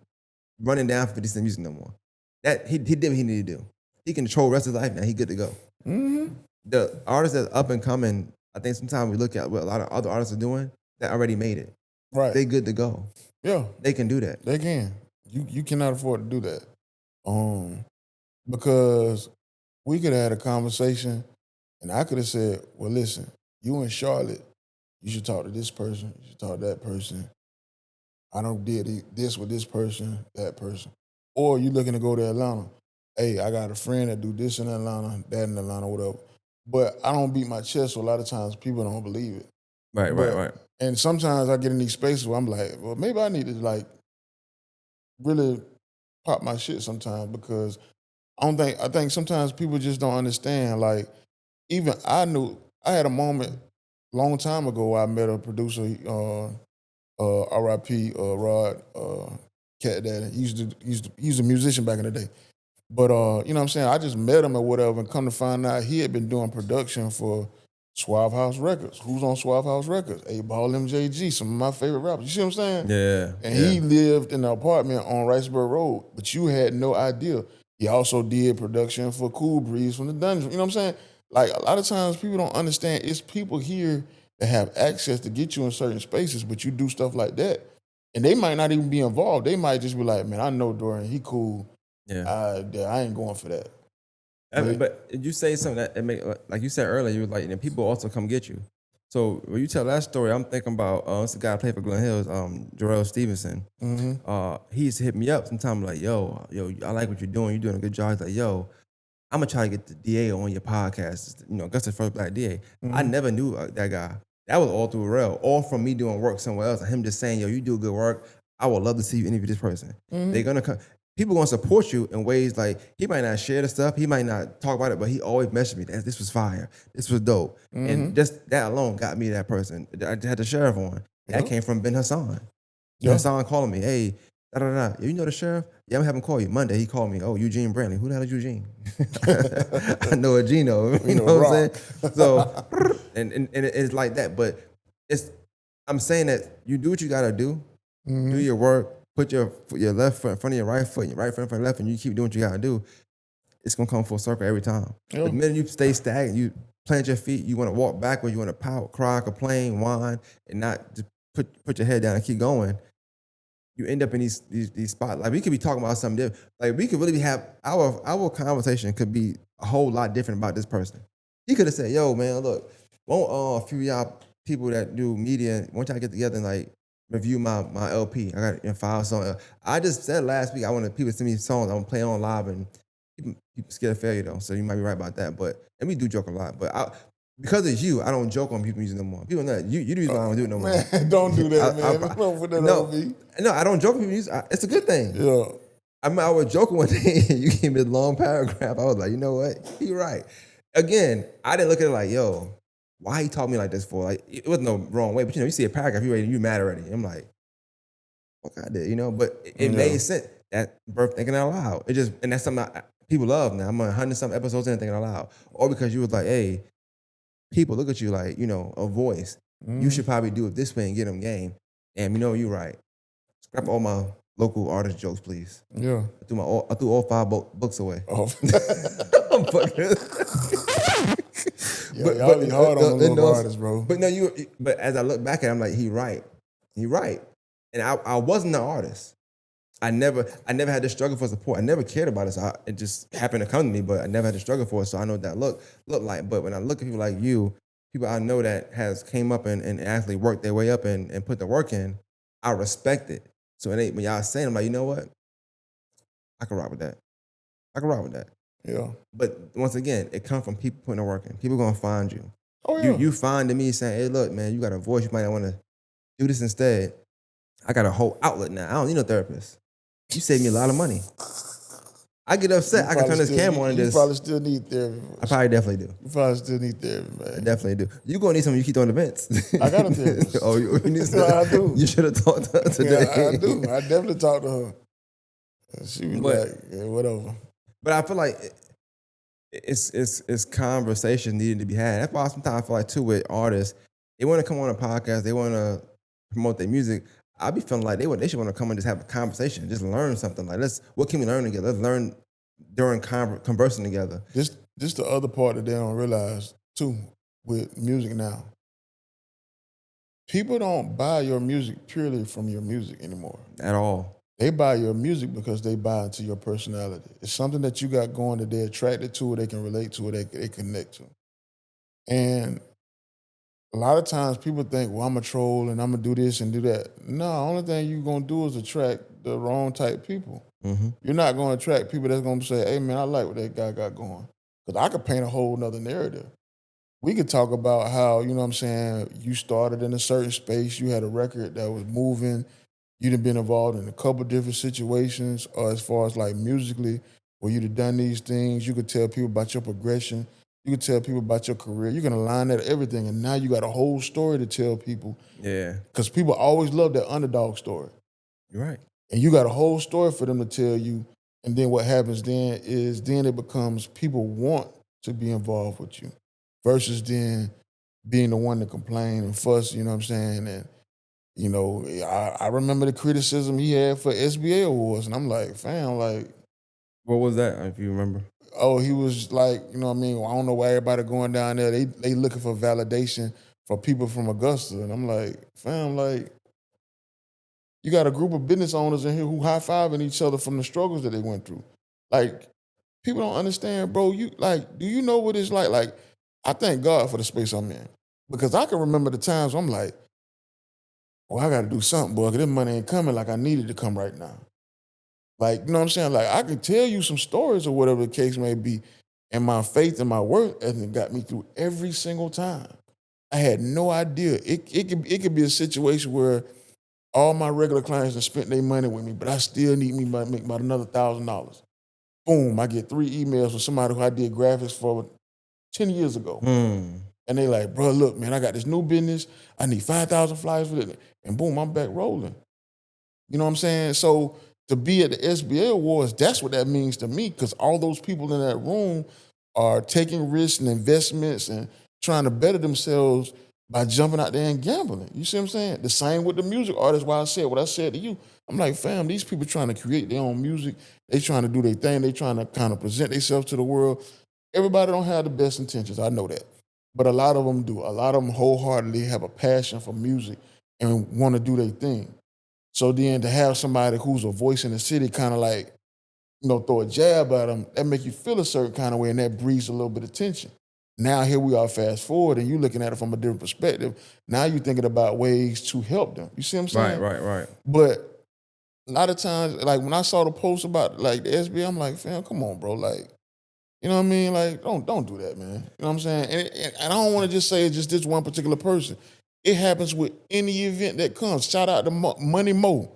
running down for 50 Cent music no more. That he did what he needed to do. He can control the rest of his life now. He good to go. Mm-hmm. The artists that's up and coming, I think sometimes we look at what a lot of other artists are doing that already made it. Right. They good to go. Yeah. They can do that. They can. You cannot afford to do that. Because we could have had a conversation and I could have said, well, listen, you in Charlotte, you should talk to this person, you should talk to that person. I don't did this with this person, that person. Or you looking to go to Atlanta. Hey, I got a friend that do this in Atlanta, that in Atlanta, whatever. But I don't beat my chest, so a lot of times people don't believe it. Right. And sometimes I get in these spaces where I'm like, well, maybe I need to like really pop my shit sometimes because I think sometimes people just don't understand. Like, even I had a moment a long time ago where I met a producer, R.I.P. Rod, Cat Daddy. He's a musician back in the day. But you know what I'm saying? I just met him or whatever and come to find out he had been doing production for Suave House Records. Who's on Suave House Records? A-Ball MJG, some of my favorite rappers. You see what I'm saying? Yeah. And he lived in an apartment on Riceburg Road, but you had no idea. He also did production for Cool Breeze from the Dungeon. You know what I'm saying? Like, a lot of times people don't understand it's people here that have access to get you in certain spaces, but you do stuff like that. And they might not even be involved. They might just be like, man, I know Dorian, he cool. Yeah. I ain't going for that. But you say something that make, like you said earlier, you were like, and people also come get you. So when you tell that story, I'm thinking about it's a guy that played for Glen Hills, Jarrell Stevenson. Mm-hmm. He used to hit me up sometime like, yo, I like what you're doing. You're doing a good job. He's like, yo, I'm gonna try to get the DA on your podcast. Gus the first black DA. Mm-hmm. I never knew that guy. That was all through Rel, all from me doing work somewhere else, and him just saying, yo, you do good work. I would love to see you interview this person. Mm-hmm. They're gonna come. People gonna support you in ways like he might not share the stuff, he might not talk about it, but he always messaged me. This was fire. This was dope. Mm-hmm. And just that alone got me that person. I had the sheriff on. That came from Ben Hassan. Yeah. Hassan calling me, hey, you know the sheriff? Yeah, I'm having him call you. Monday, he called me, oh, Eugene Brantley. Who the hell is Eugene? I know a Gino. You know what I'm saying? So, and it's like that. But I'm saying that you do what you gotta do. Mm-hmm. Do your work. Put your left foot in front of your right foot, your right foot in front of your left, and you keep doing what you gotta do. It's gonna come full circle every time. Yeah. But the minute you stay stagnant, you plant your feet, you wanna walk backward, you wanna pout, cry, complain, whine, and not just put your head down and keep going. You end up in these spots. Like we could be talking about something different. Like we could really have our conversation could be a whole lot different about this person. He could have said, "Yo, man, look, won't a few of y'all people that do media, won't y'all get together and like review my LP? I got 5 songs. I just said last week I wanted people to send me songs I want to play on live, and people scared of failure though, so you might be right about that. But and we do joke a lot, but because it's you, I don't joke on people music no more. People know that. You the reason why I don't do it no more. Man, don't do that, man. Don't put that on me. No, I don't joke on people music. It's a good thing. Yeah. I was joking one day, and you gave me a long paragraph. I was like, you know what? You're right. Again, I didn't look at it like, yo, why he taught me like this for? Like, it wasn't no wrong way, but you see a paragraph, you mad already. I'm like, fuck, I did, but it made sense. That birth thinking out loud. It just, and that's something people love now. I'm 100-something episodes in thinking out loud. Or because you was like, hey, people look at you like, a voice. You should probably do it this way and get them game. And you're right. Scrap all my local artist jokes, please. Yeah. I threw all 5 books away. Oh. I'm fucking. Yeah, y'all be hard on the local artists, bro. But as I look back at it, I'm like, he right. And I wasn't an artist. I never had to struggle for support. I never cared about it. So it just happened to come to me, but I never had to struggle for it. So I know what that look like. But when I look at people like you, people I know that has came up and actually worked their way up and put the work in, I respect it. So when y'all saying, I'm like, you know what? I can rock with that. Yeah. But once again, it comes from people putting the work in. People gonna find you. Oh yeah. You finding me saying, hey, look, man, you got a voice. You might want to do this instead. I got a whole outlet now. I don't need no therapist. You saved me a lot of money. I get upset. I can turn this camera on and just. You probably still need therapy. I probably definitely do. You probably still need therapy, man. I definitely do. You gonna need something you keep throwing events. I got a therapist. Oh, you need some? I do. You should have talked to her today. Yeah, I do. I definitely talked to her. She was like, yeah, whatever. But I feel like it's conversation needing to be had. That's why sometimes I feel like too with artists, they want to come on a podcast, they want to promote their music. I be feeling like they should want to come and just have a conversation, just learn something. Like what can we learn together? Let's learn during conversing together. This the other part that they don't realize too with music now. People don't buy your music purely from your music anymore. At all. They buy your music because they buy into your personality. It's something that you got going that they're attracted to, or they can relate to, or they connect to. And a lot of times people think, well, I'm a troll and I'm going to do this and do that. No, the only thing you're going to do is attract the wrong type people. Mm-hmm. You're not going to attract people that's going to say, hey, man, I like what that guy got going. Because I could paint a whole nother narrative. We could talk about how, you started in a certain space, you had a record that was moving, you'd have been involved in a couple different situations, or as far as like musically, where you'd have done these things. You could tell people about your progression. You could tell people about your career. You can align that everything, and now you got a whole story to tell people. Yeah. Because people always love that underdog story. You're right. And you got a whole story for them to tell you, and then what happens then is it becomes people want to be involved with you versus then being the one to complain and fuss, you know what I'm saying? And, I remember the criticism he had for SBA awards, and I'm like, fam, like. What was that, if you remember? Oh, he was like, I don't know why everybody going down there. They looking for validation for people from Augusta. And I'm like, fam, like, you got a group of business owners in here who high-fiving each other from the struggles that they went through. Like, people don't understand, bro. Do you know what it's like? Like, I thank God for the space I'm in. Because I can remember the times I'm like, well, I got to do something, boy, because this money ain't coming like I needed to come right now. Like, you know what I'm saying? Like, I can tell you some stories or whatever the case may be, and my faith and my work ethic got me through every single time. I had no idea. It could be a situation where all my regular clients have spent their money with me, but I still need me to make about another $1,000. Boom, I get 3 emails from somebody who I did graphics for 10 years ago. And they like, bro, look, man, I got this new business. I need 5,000 flyers for it. And boom, I'm back rolling. You know what I'm saying? So to be at the SBA Awards, that's what that means to me, because all those people in that room are taking risks and investments and trying to better themselves by jumping out there and gambling. You see what I'm saying? The same with the music artists, why I said what I said to you. I'm like, fam, these people trying to create their own music. They trying to do their thing. They trying to kind of present themselves to the world. Everybody don't have the best intentions. I know that. But a lot of them do. A lot of them wholeheartedly have a passion for music and want to do their thing. So then to have somebody who's a voice in the city kind of like, throw a jab at them, that make you feel a certain kind of way, and that breeds a little bit of tension. Now here we are, fast forward, and you looking at it from a different perspective. Now you're thinking about ways to help them. You see what I'm saying? Right. But a lot of times, like when I saw the post about like the SB, I'm like, fam, come on, bro. Like, you know what I mean? Like, don't do that, man. You know what I'm saying? And I don't want to just say it's just this one particular person. It happens with any event that comes. Shout out to Money Mo.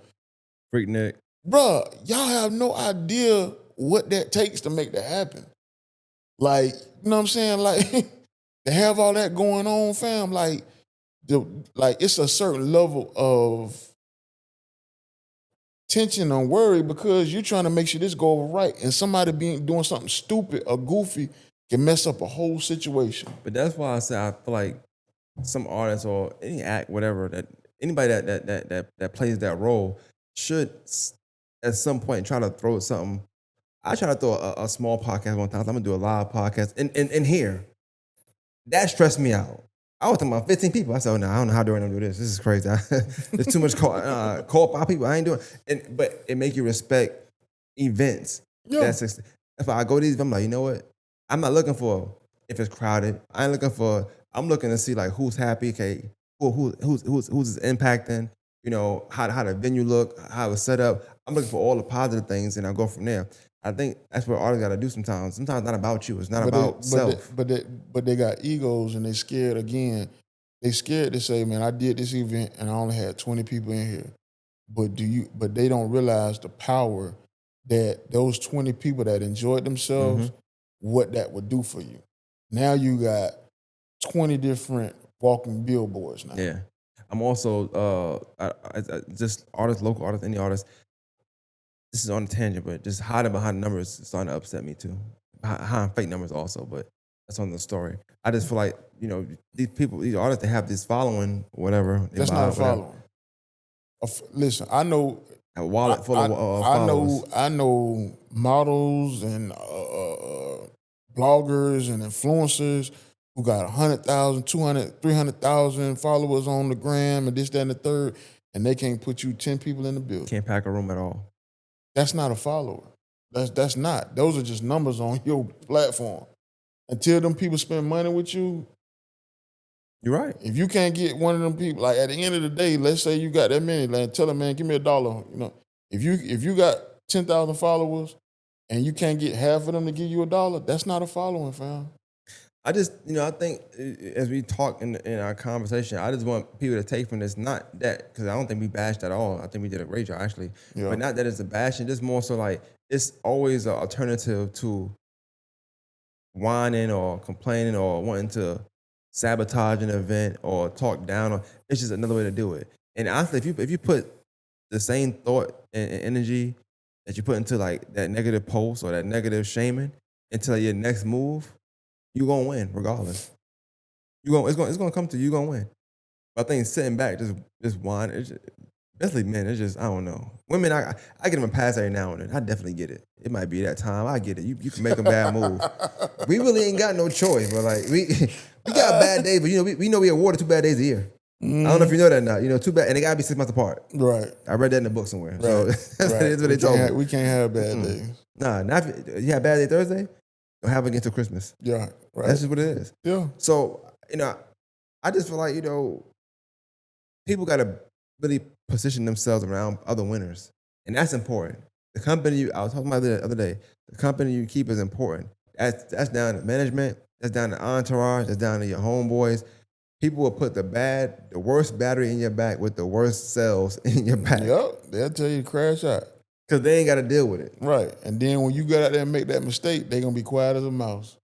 Freak Nick. Bruh, y'all have no idea what that takes to make that happen. Like, you know what I'm saying? Like, to have all that going on, fam, like it's a certain level of tension and worry because you're trying to make sure this go right, and somebody doing something stupid or goofy can mess up a whole situation. But that's why I say I feel like some artists or any act, whatever, that anybody that plays that role should at some point try to throw something. I try to throw a small podcast one time. I'm gonna do a live podcast in here. That stressed me out. I was talking about 15 people. I said, oh, no, I don't know how Dorian do this. This is crazy. There's too much call by people. I ain't doing it. But it make you respect events. Yeah. That's why I go to these, I'm like, you know what? I'm not looking for if it's crowded. I'm looking to see like who's happy, okay, who's impacting, you know, how the venue look, how it's set up. I'm looking for all the positive things and I go from there. I think that's what artists gotta do sometimes. Sometimes it's not about you. It's not about self. But they got egos and they scared again. They scared to say, man, I did this event and I only had 20 people in here. But they don't realize the power that those 20 people that enjoyed themselves, what that would do for you. Now you got 20 different walking billboards now. Yeah. I'm also just artists, local artists, any artist. This is on a tangent, but just hiding behind numbers is starting to upset me too. Behind fake numbers also, but that's on the story. I just feel like, you know, these artists, they have this following, whatever. That's not a following. Listen, I know a wallet full of followers. I know models and bloggers and influencers who got 100,000, 200, 300,000 followers on the gram and this, that, and the third, and they can't put you 10 people in the building. Can't pack a room at all. That's not a follower. That's not. Those are just numbers on your platform. Until them people spend money with you, you're right. If you can't get one of them people, like at the end of the day, let's say you got that many, like tell them, man, give me $1. You know, if you got 10,000 followers and you can't get half of them to give you $1, that's not a following, fam. I just, I think as we talk in our conversation, I just want people to take from this, not that, because I don't think we bashed at all. I think we did a great job, actually. Yeah. But not that it's a bashing, just more so like, it's always an alternative to whining or complaining or wanting to sabotage an event or talk down. Or it's just another way to do it. And honestly, if you put the same thought and energy that you put into like that negative post or that negative shaming into your next move, you're gonna win regardless. It's gonna come to you. You're gonna win. But I think sitting back, just whine, especially men, it's just, I don't know. Women, I get them a pass every now and then. I definitely get it. It might be that time. I get it. You can make a bad move. We really ain't got no choice, but like we got bad days, but we know we awarded 2 bad days a year. I don't know if you know that or not. 2 bad, and they gotta be 6 months apart. Right. I read that in the book somewhere. Right. So that's what they told me. We can't have bad days. Nah, not if you have bad day Thursday, don't have it until Christmas. Yeah. Right. That's just what it is. Yeah. So, I just feel like, people gotta really position themselves around other winners. And that's important. The company I was talking about the other day, the company you keep is important. That's down to management, that's down to entourage, that's down to your homeboys. People will put the worst battery in your back with the worst cells in your back. Yep, they'll tell you to crash out. Because they ain't got to deal with it. Right. And then when you get out there and make that mistake, they're going to be quiet as a mouse.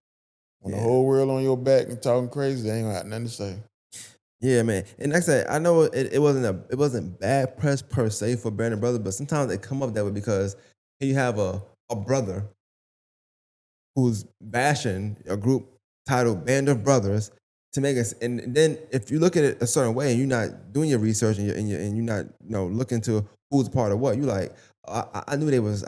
When the whole world on your back and talking crazy, they ain't going to have nothing to say. Yeah, man. And like I said, I know it wasn't bad press per se for Brandon Brothers, but sometimes they come up that way because you have a brother who's bashing a group titled Band of Brothers to make us. And then if you look at it a certain way and you're not doing your research and you're not looking to who's part of what, you like, I knew they was,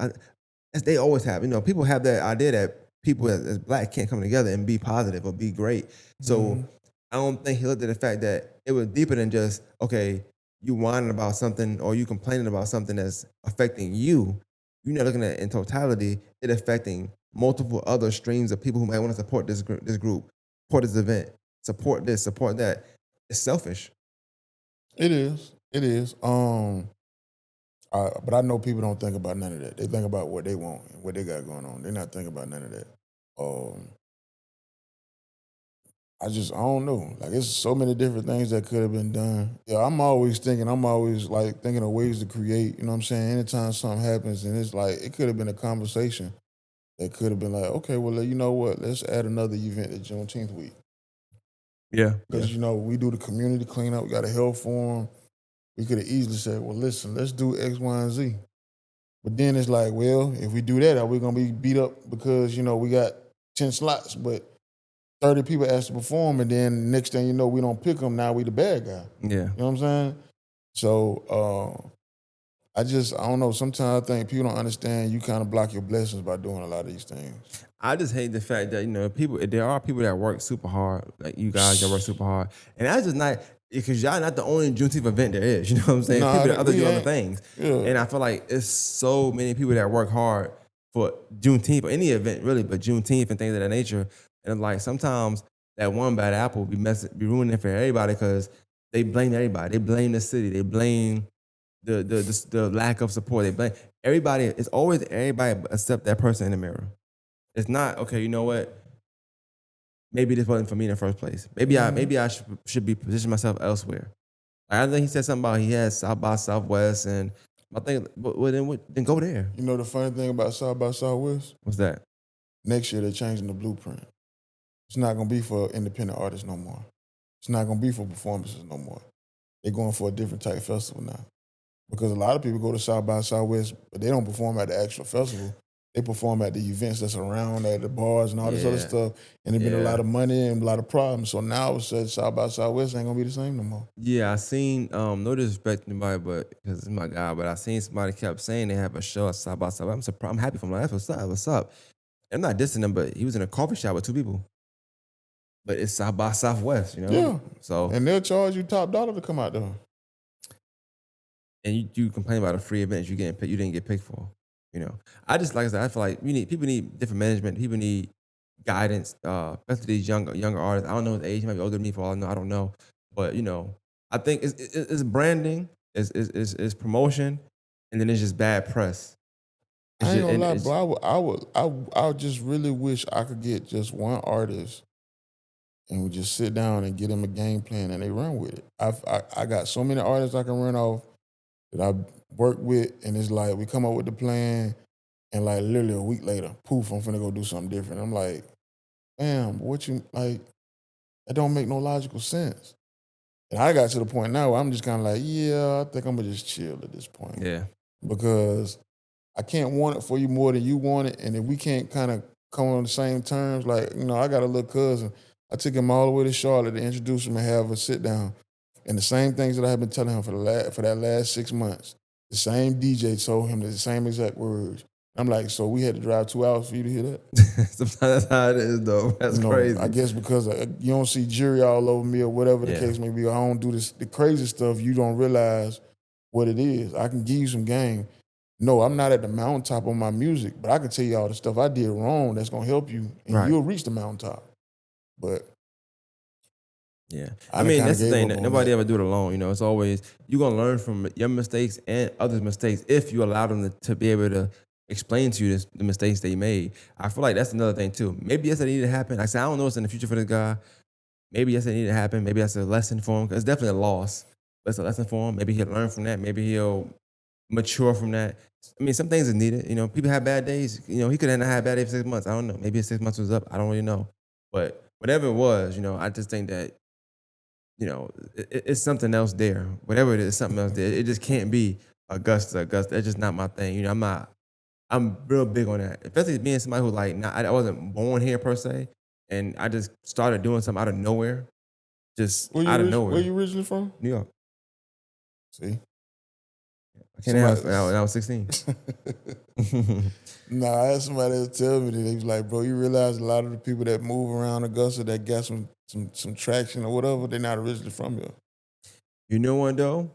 as they always have. People have that idea that people as black can't come together and be positive or be great. So I don't think he looked at the fact that it was deeper than just, okay, you whining about something or you complaining about something that's affecting you. You're not looking at it in totality, it affecting multiple other streams of people who might want to support this group, support this event, support this, support that. It's selfish. It is. But I know people don't think about none of that. They think about what they want and what they got going on. They're not thinking about none of that. I don't know. Like, it's so many different things that could have been done. Yeah, I'm always like thinking of ways to create, you know what I'm saying? Anytime something happens and it's like, it could have been a conversation that could have been like, okay, well, you know what? Let's add another event to Juneteenth week. Yeah. Because, we do the community cleanup, we got a health forum. We could have easily said, well, listen, let's do X, Y, and Z. But then it's like, well, if we do that, are we going to be beat up because, we got 10 slots, but 30 people asked to perform, and then next thing you know, we don't pick them, now we the bad guy. Yeah. You know what I'm saying? So I don't know. Sometimes I think people don't understand you kind of block your blessings by doing a lot of these things. I just hate the fact that, there are people that work super hard, like you guys that work super hard. And that's just not, because y'all not the only Juneteenth event there is, you know what I'm saying? Nah, People that other we do other ain't. things. Yeah. And I feel like it's so many people that work hard for Juneteenth or any event really, but Juneteenth and things of that nature. And like sometimes that one bad apple be ruining it for everybody because they blame everybody. They blame the city. They blame the lack of support. They blame everybody. It's always everybody except that person in the mirror. It's not, okay, you know what? Maybe this wasn't for me in the first place. Maybe I should be positioning myself elsewhere. I think he said something about he had South by Southwest, and I think, well, then go there. You know the funny thing about South by Southwest? What's that? Next year they're changing the blueprint. It's not going to be for independent artists no more. It's not going to be for performances no more. They're going for a different type of festival now. Because a lot of people go to South by Southwest, but they don't perform at the actual festival. They perform at the events that's around, at the bars and all this other stuff. And there's been a lot of money and a lot of problems. So now all of a sudden, South by Southwest ain't going to be the same no more. Yeah, I seen, no disrespect to anybody, but because it's my guy, but I seen somebody kept saying they have a show at South by Southwest. I'm surprised. I'm happy for him. Like, that's what's up. I'm not dissing him, but he was in a coffee shop with two people. But it's South by Southwest, Yeah. So, and they'll charge you top dollar to come out there. And you complain about a free event you didn't get picked for. I just, like I said, I feel like people need different management. People need guidance, especially these younger artists. I don't know his age. He might be older than me for all I know. I don't know. But, I think it's branding, it's promotion, and then it's just bad press. I ain't gonna lie, bro. I would just really wish I could get just one artist and we just sit down and get them a game plan and they run with it. I got so many artists I can run off that I work with, and it's like we come up with the plan, and like literally a week later, poof, I'm finna go do something different. I'm like, damn, that don't make no logical sense. And I got to the point now where I'm just kind of like, yeah, I think I'm gonna just chill at this point. Yeah. Because I can't want it for you more than you want it, and if we can't kind of come on the same terms, like, I got a little cousin. I took him all the way to Charlotte to introduce him and have a sit down. And the same things that I have been telling him for that last 6 months, the same DJ told him the same exact words. I'm like, so we had to drive 2 hours for you to hear that? Sometimes that's how it is, though. That's crazy. I guess because you don't see jury all over me or whatever the case may be. I don't do the crazy stuff. You don't realize what it is. I can give you some game. No, I'm not at the mountaintop on my music, but I can tell you all the stuff I did wrong that's going to help you, and you'll reach the mountaintop. But yeah, I mean, that's the thing. Nobody ever do it alone. It's always, you're going to learn from your mistakes and others' mistakes if you allow them to be able to explain to you the mistakes they made. I feel like that's another thing, too. Maybe yes, that needed to happen. Like I said, I don't know what's in the future for this guy. Maybe yes, that needed to happen. Maybe that's a lesson for him. 'Cause it's definitely a loss. But it's a lesson for him. Maybe he'll learn from that. Maybe he'll mature from that. I mean, some things are needed. People have bad days. He could have not had a bad day for 6 months. I don't know. Maybe his 6 months was up. I don't really know. But whatever it was, I just think that, it's something else there. Whatever it is, something else there. It just can't be Augusta. That's just not my thing. I'm real big on that. Especially being somebody who I wasn't born here per se. And I just started doing something out of nowhere. Just out of nowhere. Where you originally from? New York. See? I came out when I was 16. Nah, I had somebody else tell me that. They was like, bro, you realize a lot of the people that move around Augusta that got some traction or whatever, they're not originally from here. You know what, though?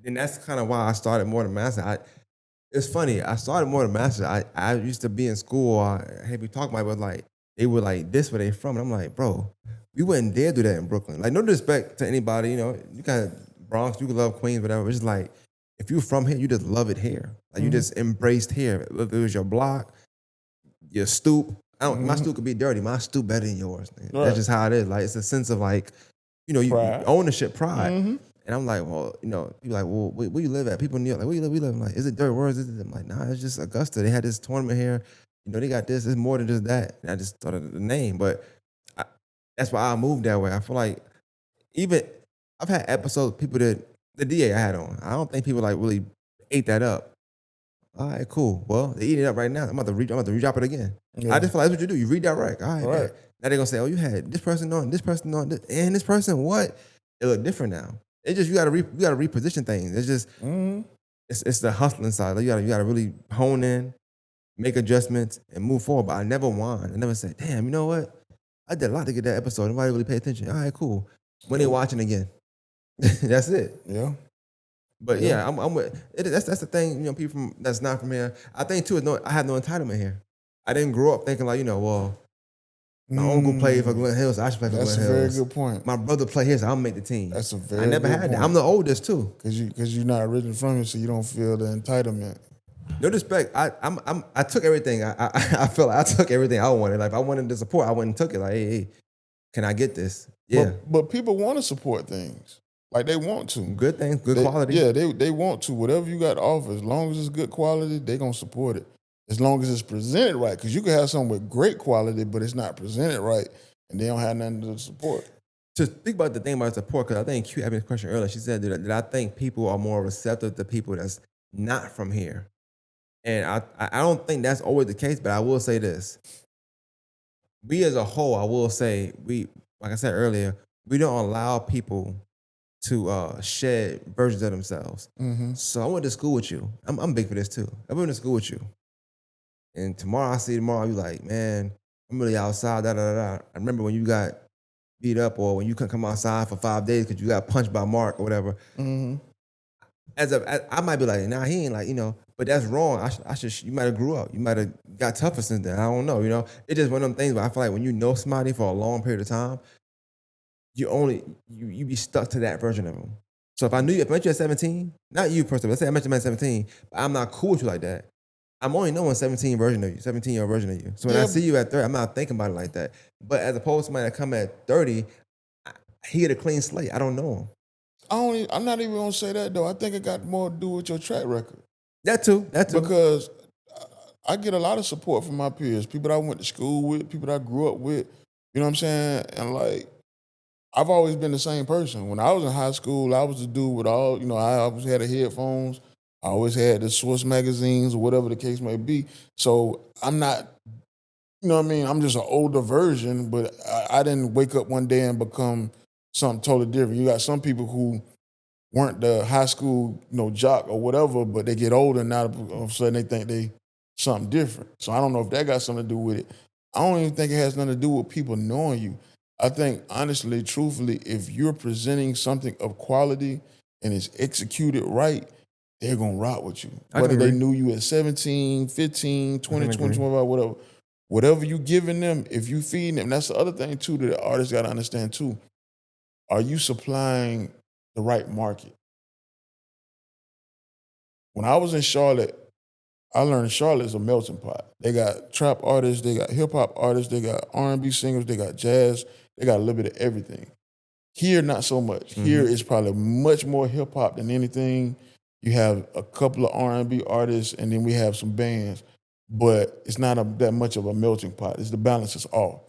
And that's kind of why I started More Than Master. It's funny. I started More Than Master. I used to be in school. I had me talk about it, but they were like, this where they from. And I'm like, bro, we wouldn't dare do that in Brooklyn. No disrespect to anybody, you got Bronx, you can love Queens, whatever. It's just like, if you're from here, you just love it here. Like you just embraced here. If it was your block, your stoop. My stoop could be dirty. My stoop better than yours. Man. Right. That's just how it is. Like it's a sense of like, you Pride. ownership, pride. And I'm like, well, people like, well, where you live at? People in New York, like, where you live? We live. I'm like, is it dirty? Where is it? I'm like, nah, it's just Augusta. They had this tournament here. They got this. It's more than just that. And I just thought of the name, but that's why I moved that way. I feel like even I've had episodes, people that the DA I had on. I don't think people like really ate that up. All right, cool. Well, they eat it up right now. I'm about to redrop it again. Yeah. I just feel like that's what you do. You redirect. All right. Right. Bet. Now they're gonna say, oh, you had this person on, this, and this person what? It look different now. It just you gotta reposition things. It's just it's the hustling side. Like you gotta really hone in, make adjustments, and move forward. But I never whine. I never say, damn, you know what? I did a lot to get that episode. Nobody really paid attention. All right, cool. When they watching again, that's it. Yeah. But yeah, I'm with it. That's the thing. People that's not from here. I think too is I have no entitlement here. I didn't grow up thinking like well, my uncle played for Glen Hills. So I should play for Glen Hills. That's a very good point. My brother played here, so I'll make the team. That's a very. I never good had point. that. I'm the oldest too. Because you're not originally from here, so you don't feel the entitlement. No disrespect. I took everything. I feel like I took everything I wanted. Like if I wanted the support, I went and took it. Like hey, can I get this? Yeah. But people want to support things. Like they want to. Good things, good quality. Yeah, they want to. Whatever you got to offer, as long as it's good quality, they going to support it. As long as it's presented right. Because you can have something with great quality, but it's not presented right, and they don't have nothing to support. To speak about the thing about support, because I think Q had me a question earlier. She said that I think people are more receptive to people that's not from here. And I don't think that's always the case, but I will say this. We as a whole, I will say, like I said earlier, we don't allow people to shed versions of themselves. So I went to school with you. I'm big for this too. I went to school with you. And tomorrow, I'll be like, man, I'm really outside, I remember when you got beat up or when you couldn't come outside for 5 days because you got punched by Mark or whatever. I might be like, nah, he ain't like, but that's wrong. You might have grew up. You might have got tougher since then. I don't know, It's just one of them things where I feel like when you know somebody for a long period of time, you be stuck to that version of them. So if I met you at 17, not you personally, let's say I met you at 17, but I'm not cool with you like that. I'm only knowing 17-year-old version of you. So when I see you at 30, I'm not thinking about it like that. But as opposed to somebody that come at 30, he get a clean slate. I don't know him. I'm not even gonna say that though. I think it got more to do with your track record. That too. Because I get a lot of support from my peers, people that I went to school with, people that I grew up with. You know what I'm saying? And like, I've always been the same person. When I was in high school, I was the dude with all, I always had the headphones. I always had the Swiss magazines or whatever the case may be. So I'm not, I'm just an older version, but I didn't wake up one day and become something totally different. You got some people who weren't the high school, jock or whatever, but they get older and now all of a sudden they think they something different. So I don't know if that got something to do with it. I don't even think it has nothing to do with people knowing you. I think, honestly, truthfully, if you're presenting something of quality and it's executed right, they're going to rock with you. Whether they knew you at 17, 15, 20, 25, whatever. Whatever you giving them, if you feeding them, that's the other thing, too, that the artists got to understand, too. Are you supplying the right market? When I was in Charlotte, I learned Charlotte is a melting pot. They got trap artists, they got hip-hop artists, they got R&B singers, they got jazz, they got a little bit of everything. Here, not so much. Here is probably much more hip-hop than anything. You have a couple of R&B artists, and then we have some bands. But it's not that much of a melting pot. It's the balance is off.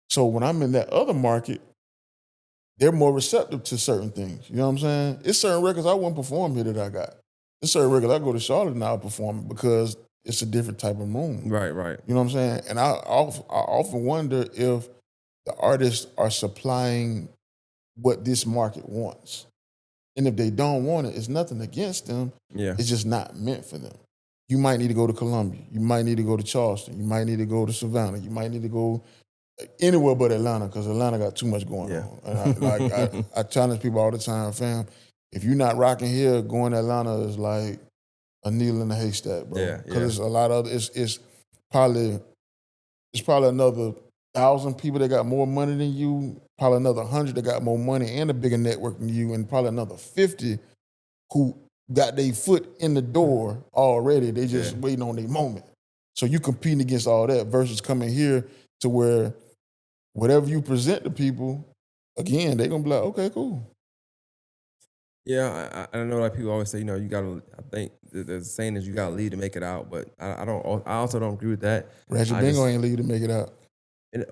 So when I'm in that other market, they're more receptive to certain things. You know what I'm saying? It's certain records I wouldn't perform here that I got. It's certain records I go to Charlotte and I'll perform because it's a different type of room. Right. You know what I'm saying? And I often wonder if the artists are supplying what this market wants. And if they don't want it, it's nothing against them. Yeah. It's just not meant for them. You might need to go to Columbia. You might need to go to Charleston. You might need to go to Savannah. You might need to go anywhere but Atlanta because Atlanta got too much going on. And I challenge people all the time, fam, if you're not rocking here, going to Atlanta is like a needle in a haystack, bro. Yeah. Because it's a lot of, it's probably another 1,000 people that got more money than you, probably another 100 that got more money and a bigger network than you, and probably another 50 who got their foot in the door already. They just waiting on their moment. So you competing against all that versus coming here to where whatever you present to people, again, they're gonna be like, okay, cool. Yeah, I know like people always say, you gotta. I think the saying is you gotta lead to make it out, but I don't. I also don't agree with that. Ratchet Bingo ain't leave to make it out.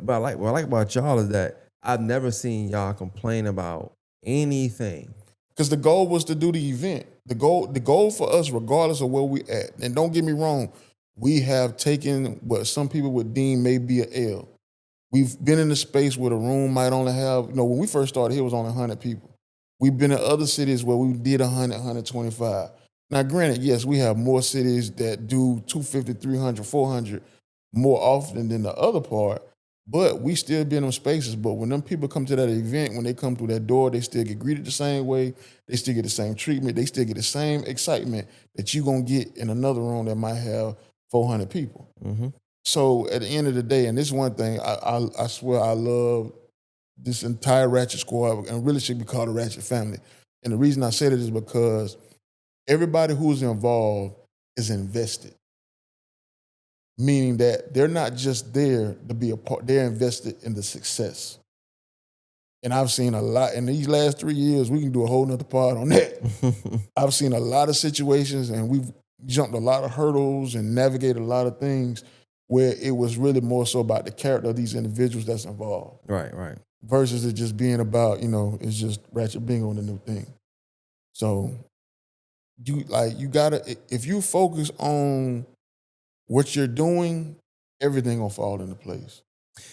But what I like about y'all is that I've never seen y'all complain about anything. Because the goal was to do the event. The goal for us, regardless of where we at, and don't get me wrong, we have taken what some people would deem may be an L. We've been in a space where the room might only have, when we first started here, it was only 100 people. We've been in other cities where we did 100, 125. Now, granted, yes, we have more cities that do 250, 300, 400 more often than the other part, but we still be in them spaces. But when them people come to that event, when they come through that door, they still get greeted the same way. They still get the same treatment. They still get the same excitement that you're going to get in another room that might have 400 people. Mm-hmm. So at the end of the day, and this is one thing, I swear I love this entire Ratchet squad, and really should be called a Ratchet family. And the reason I say that is because everybody who's involved is invested. Meaning that they're not just there to be a part, they're invested in the success. And I've seen a lot, in these last 3 years, we can do a whole nother part on that. I've seen a lot of situations and we've jumped a lot of hurdles and navigated a lot of things where it was really more so about the character of these individuals that's involved. Right. Versus it just being about, it's just Ratchet Bingo and the new thing. So you gotta, if you focus on what you're doing, everything gonna fall into place.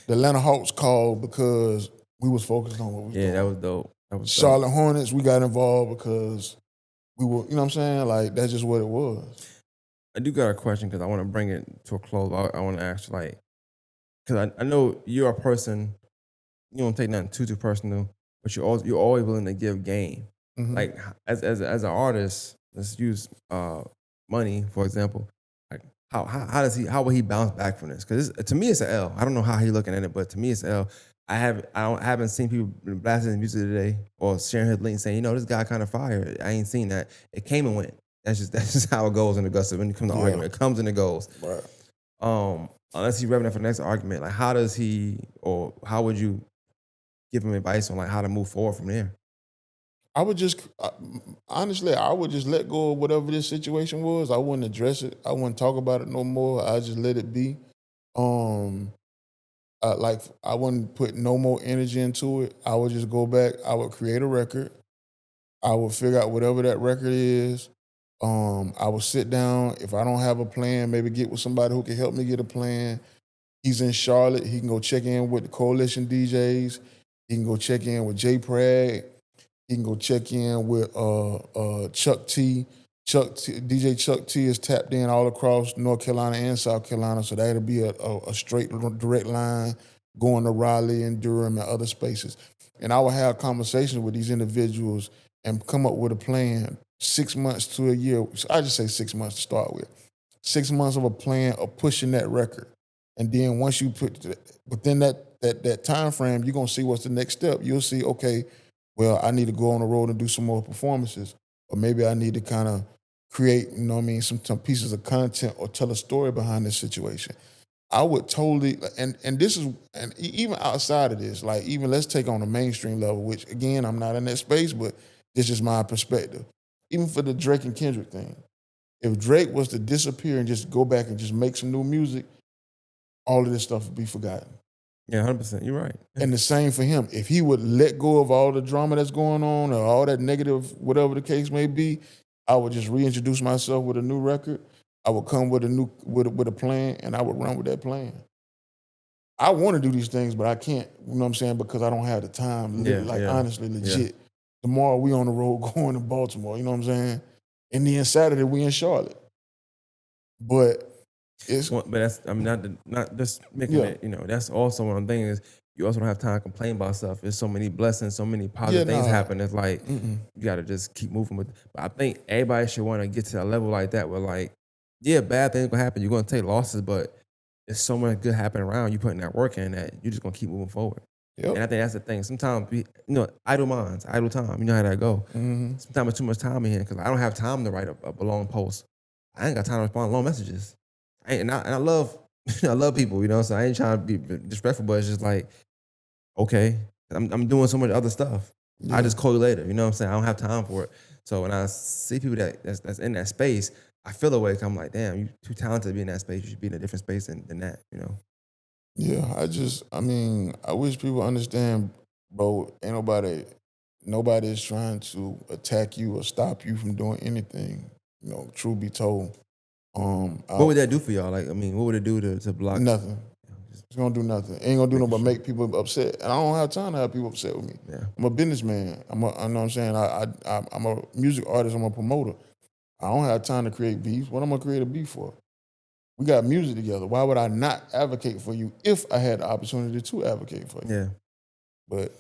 The Atlanta Hawks called because we was focused on what we was doing. Yeah, that was dope. Charlotte Hornets, we got involved because we were, you know what I'm saying? Like, that's just what it was. I do got a question because I want to bring it to a close. I want to ask, because I know you're a person, you don't take nothing too personal, but you're always willing to give game. Mhm. Like as an artist, let's use money for example. Like how will he bounce back from this? Because to me it's an L. I don't know how he's looking at it, but to me it's an L. I haven't seen people blasting his music today or sharing his link saying, this guy kind of fire. I ain't seen that. It came and went. That's just how it goes in Augusta when it comes to argument. It comes and it goes. Right. Unless he's revving up for the next argument, like how would you give him advice on like how to move forward from there? I would just, honestly, I would just let go of whatever this situation was. I wouldn't address it. I wouldn't talk about it no more. I just let it be. I wouldn't put no more energy into it. I would just go back. I would create a record. I would figure out whatever that record is. I would sit down. If I don't have a plan, maybe get with somebody who can help me get a plan. He's in Charlotte. He can go check in with the Coalition DJs. He can go check in with J Prag. He can go check in with Chuck T. DJ Chuck T is tapped in all across North Carolina and South Carolina, so that'll be a straight, direct line going to Raleigh and Durham and other spaces. And I will have conversations with these individuals and come up with a plan 6 months to a year. I just say 6 months to start with. 6 months of a plan of pushing that record. And then once you put within that time frame, you're gonna see what's the next step. You'll see, okay, well, I need to go on the road and do some more performances. Or maybe I need to kind of create, some pieces of content or tell a story behind this situation. I would totally, and even outside of this, like even let's take on a mainstream level, which again, I'm not in that space, but this is my perspective. Even for the Drake and Kendrick thing, if Drake was to disappear and just go back and just make some new music, all of this stuff would be forgotten. Yeah, 100%. You're right. And the same for him. If he would let go of all the drama that's going on or all that negative, whatever the case may be, I would just reintroduce myself with a new record. I would come with a plan, and I would run with that plan. I want to do these things, but I can't, you know what I'm saying, because I don't have the time. Honestly, legit. Yeah. Tomorrow we on the road going to Baltimore, you know what I'm saying? And then Saturday we in Charlotte. But that's not just making it, that's also one thing is you also don't have time to complain about stuff. There's so many blessings, so many positive things happen. It's like you gotta just keep moving with it. But I think everybody should want to get to that level like that where bad things gonna happen. You're gonna take losses, but there's so much good happening around you putting that work in that you're just gonna keep moving forward. Yep. And I think that's the thing. Sometimes, idle minds, idle time. You know how that go. Mm-hmm. Sometimes it's too much time in here because I don't have time to write a long post. I ain't got time to respond to long messages. And I love I love people, so I ain't trying to be disrespectful, but it's just like, okay, I'm doing so much other stuff. Yeah. I just call you later. You know what I'm saying? I don't have time for it. So when I see people that's in that space, I feel a way. 'Cause I'm like, damn, you too talented to be in that space. You should be in a different space than that. Yeah, I wish people understand, bro, ain't nobody is trying to attack you or stop you from doing anything. Truth be told. What would that do for y'all? Like, I mean, what would it do to block? Nothing. It's gonna do nothing. Ain't gonna do nothing but make people upset. And I don't have time to have people upset with me. Yeah. I'm a businessman. I know what I'm saying. I'm a music artist. I'm a promoter. I don't have time to create beef. What am I gonna create a beef for? We got music together. Why would I not advocate for you if I had the opportunity to advocate for you? Yeah. But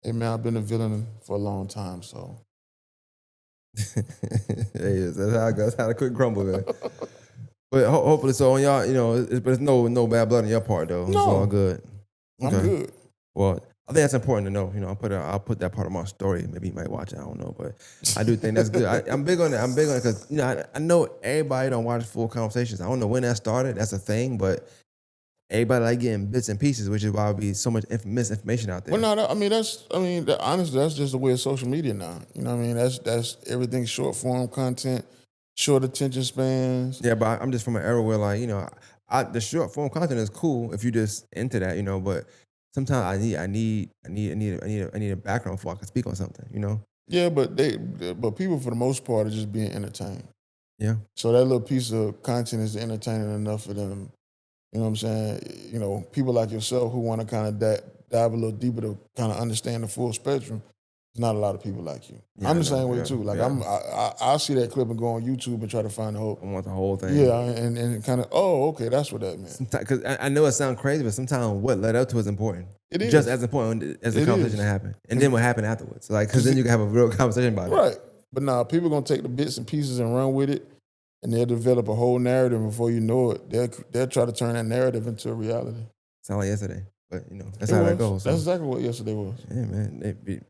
hey man, I've been a villain for a long time, so. That's how it goes. That's how the quick crumble, man. But hopefully, so on y'all, but it's no bad blood on your part though. It's all good. I'm good. Well, I think that's important to know. I'll put that part of my story. Maybe you might watch it. I don't know, but I do think that's good. I'm big on it. I'm big on it because I know everybody don't watch full conversations. I don't know when that started. That's a thing, but everybody like getting bits and pieces, which is why there'll be so much misinformation out there. Well, no, honestly, that's just the way of social media now. You know what I mean? That's everything short form content, short attention spans. Yeah, but I'm just from an era where the short form content is cool if you just into that, but sometimes I need a background before I can speak on something, Yeah, but people for the most part are just being entertained. Yeah. So that little piece of content is entertaining enough for them. You know what I'm saying? People like yourself who want to kind of dive a little deeper to kind of understand the full spectrum. There's not a lot of people like you. Yeah, I'm the same way too. Like yeah. I'll see that clip and go on YouTube and try to find the whole. I want the whole thing. Yeah, and kind of okay, that's what that meant. Because I know it sounds crazy, but sometimes what led up to it is important. It is just as important as the conversation that happened, and then what happened afterwards. Because then you can have a real conversation about it. Right, but now people gonna take the bits and pieces and run with it, and they'll develop a whole narrative. Before you know it, they'll try to turn that narrative into a reality. Sound like yesterday, but that's how that goes. So. That's exactly what yesterday was. Yeah, man.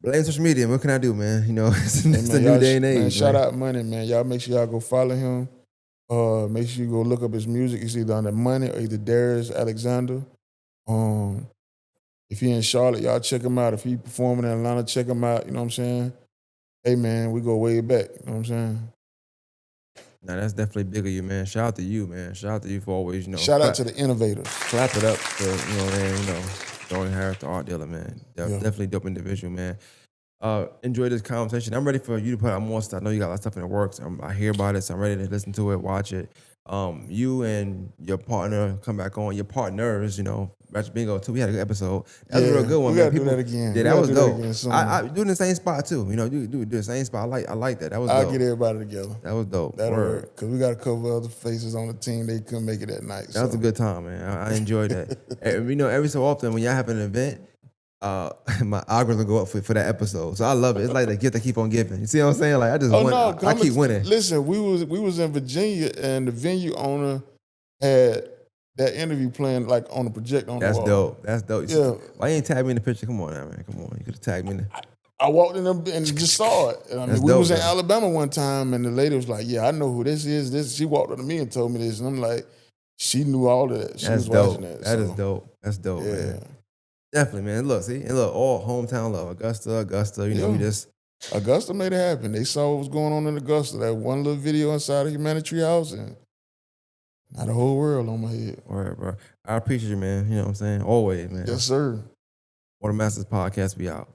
Blame social media. What can I do, man? It's the new day and age. Man, shout out Money, man. Y'all make sure y'all go follow him. Make sure you go look up his music. It's either under Money or either Darius Alexander. If he in Charlotte, y'all check him out. If he performing in Atlanta, check him out. You know what I'm saying? Hey, man, we go way back. You know what I'm saying? Nah, that's definitely big of you, man. Shout out to you, man. Shout out to you for always, Shout out to the innovators. Clap it up for, Dorian Harris, the art dealer, man. Definitely dope individual, man. Enjoy this conversation. I'm ready for you to put out more stuff. I know you got a lot of stuff in the works. I hear about it, so I'm ready to listen to it, watch it. You and your partner come back on. Your partners, Ratchet Bingo too. We had a good episode. That was a real good one. We gotta do that again. Yeah, that was dope. I do in the same spot too. You do the same spot. I like that. That was dope. I'll get everybody together. That was dope. That'll work. Because we got a couple other faces on the team. They couldn't make it that night. That was a good time, man. I enjoyed that. Every so often when y'all have an event, my algorithm go up for that episode. So I love it. It's like the gift that keep on giving. You see what I'm saying? Like I just win. I keep winning. Listen, we was in Virginia and the venue owner had that interview playing like on the projector on the wall. That's dope. Yeah. Why you ain't tagged me in the picture? Come on now, man. Come on. You could have tagged me in I walked in and just saw it. And we was in Alabama one time and the lady was like, yeah, I know who this is. She walked up to me and told me this. And I'm like, she knew all of that. She was watching that. That is dope. That's dope, man. Definitely, man. Look, all hometown love. Augusta, we just... Augusta made it happen. They saw what was going on in Augusta. That one little video inside of Humanitarian House and now the whole world on my head. All right, bro. I appreciate you, man. You know what I'm saying? Always, man. Yes, sir. Water Masters Podcast, we out.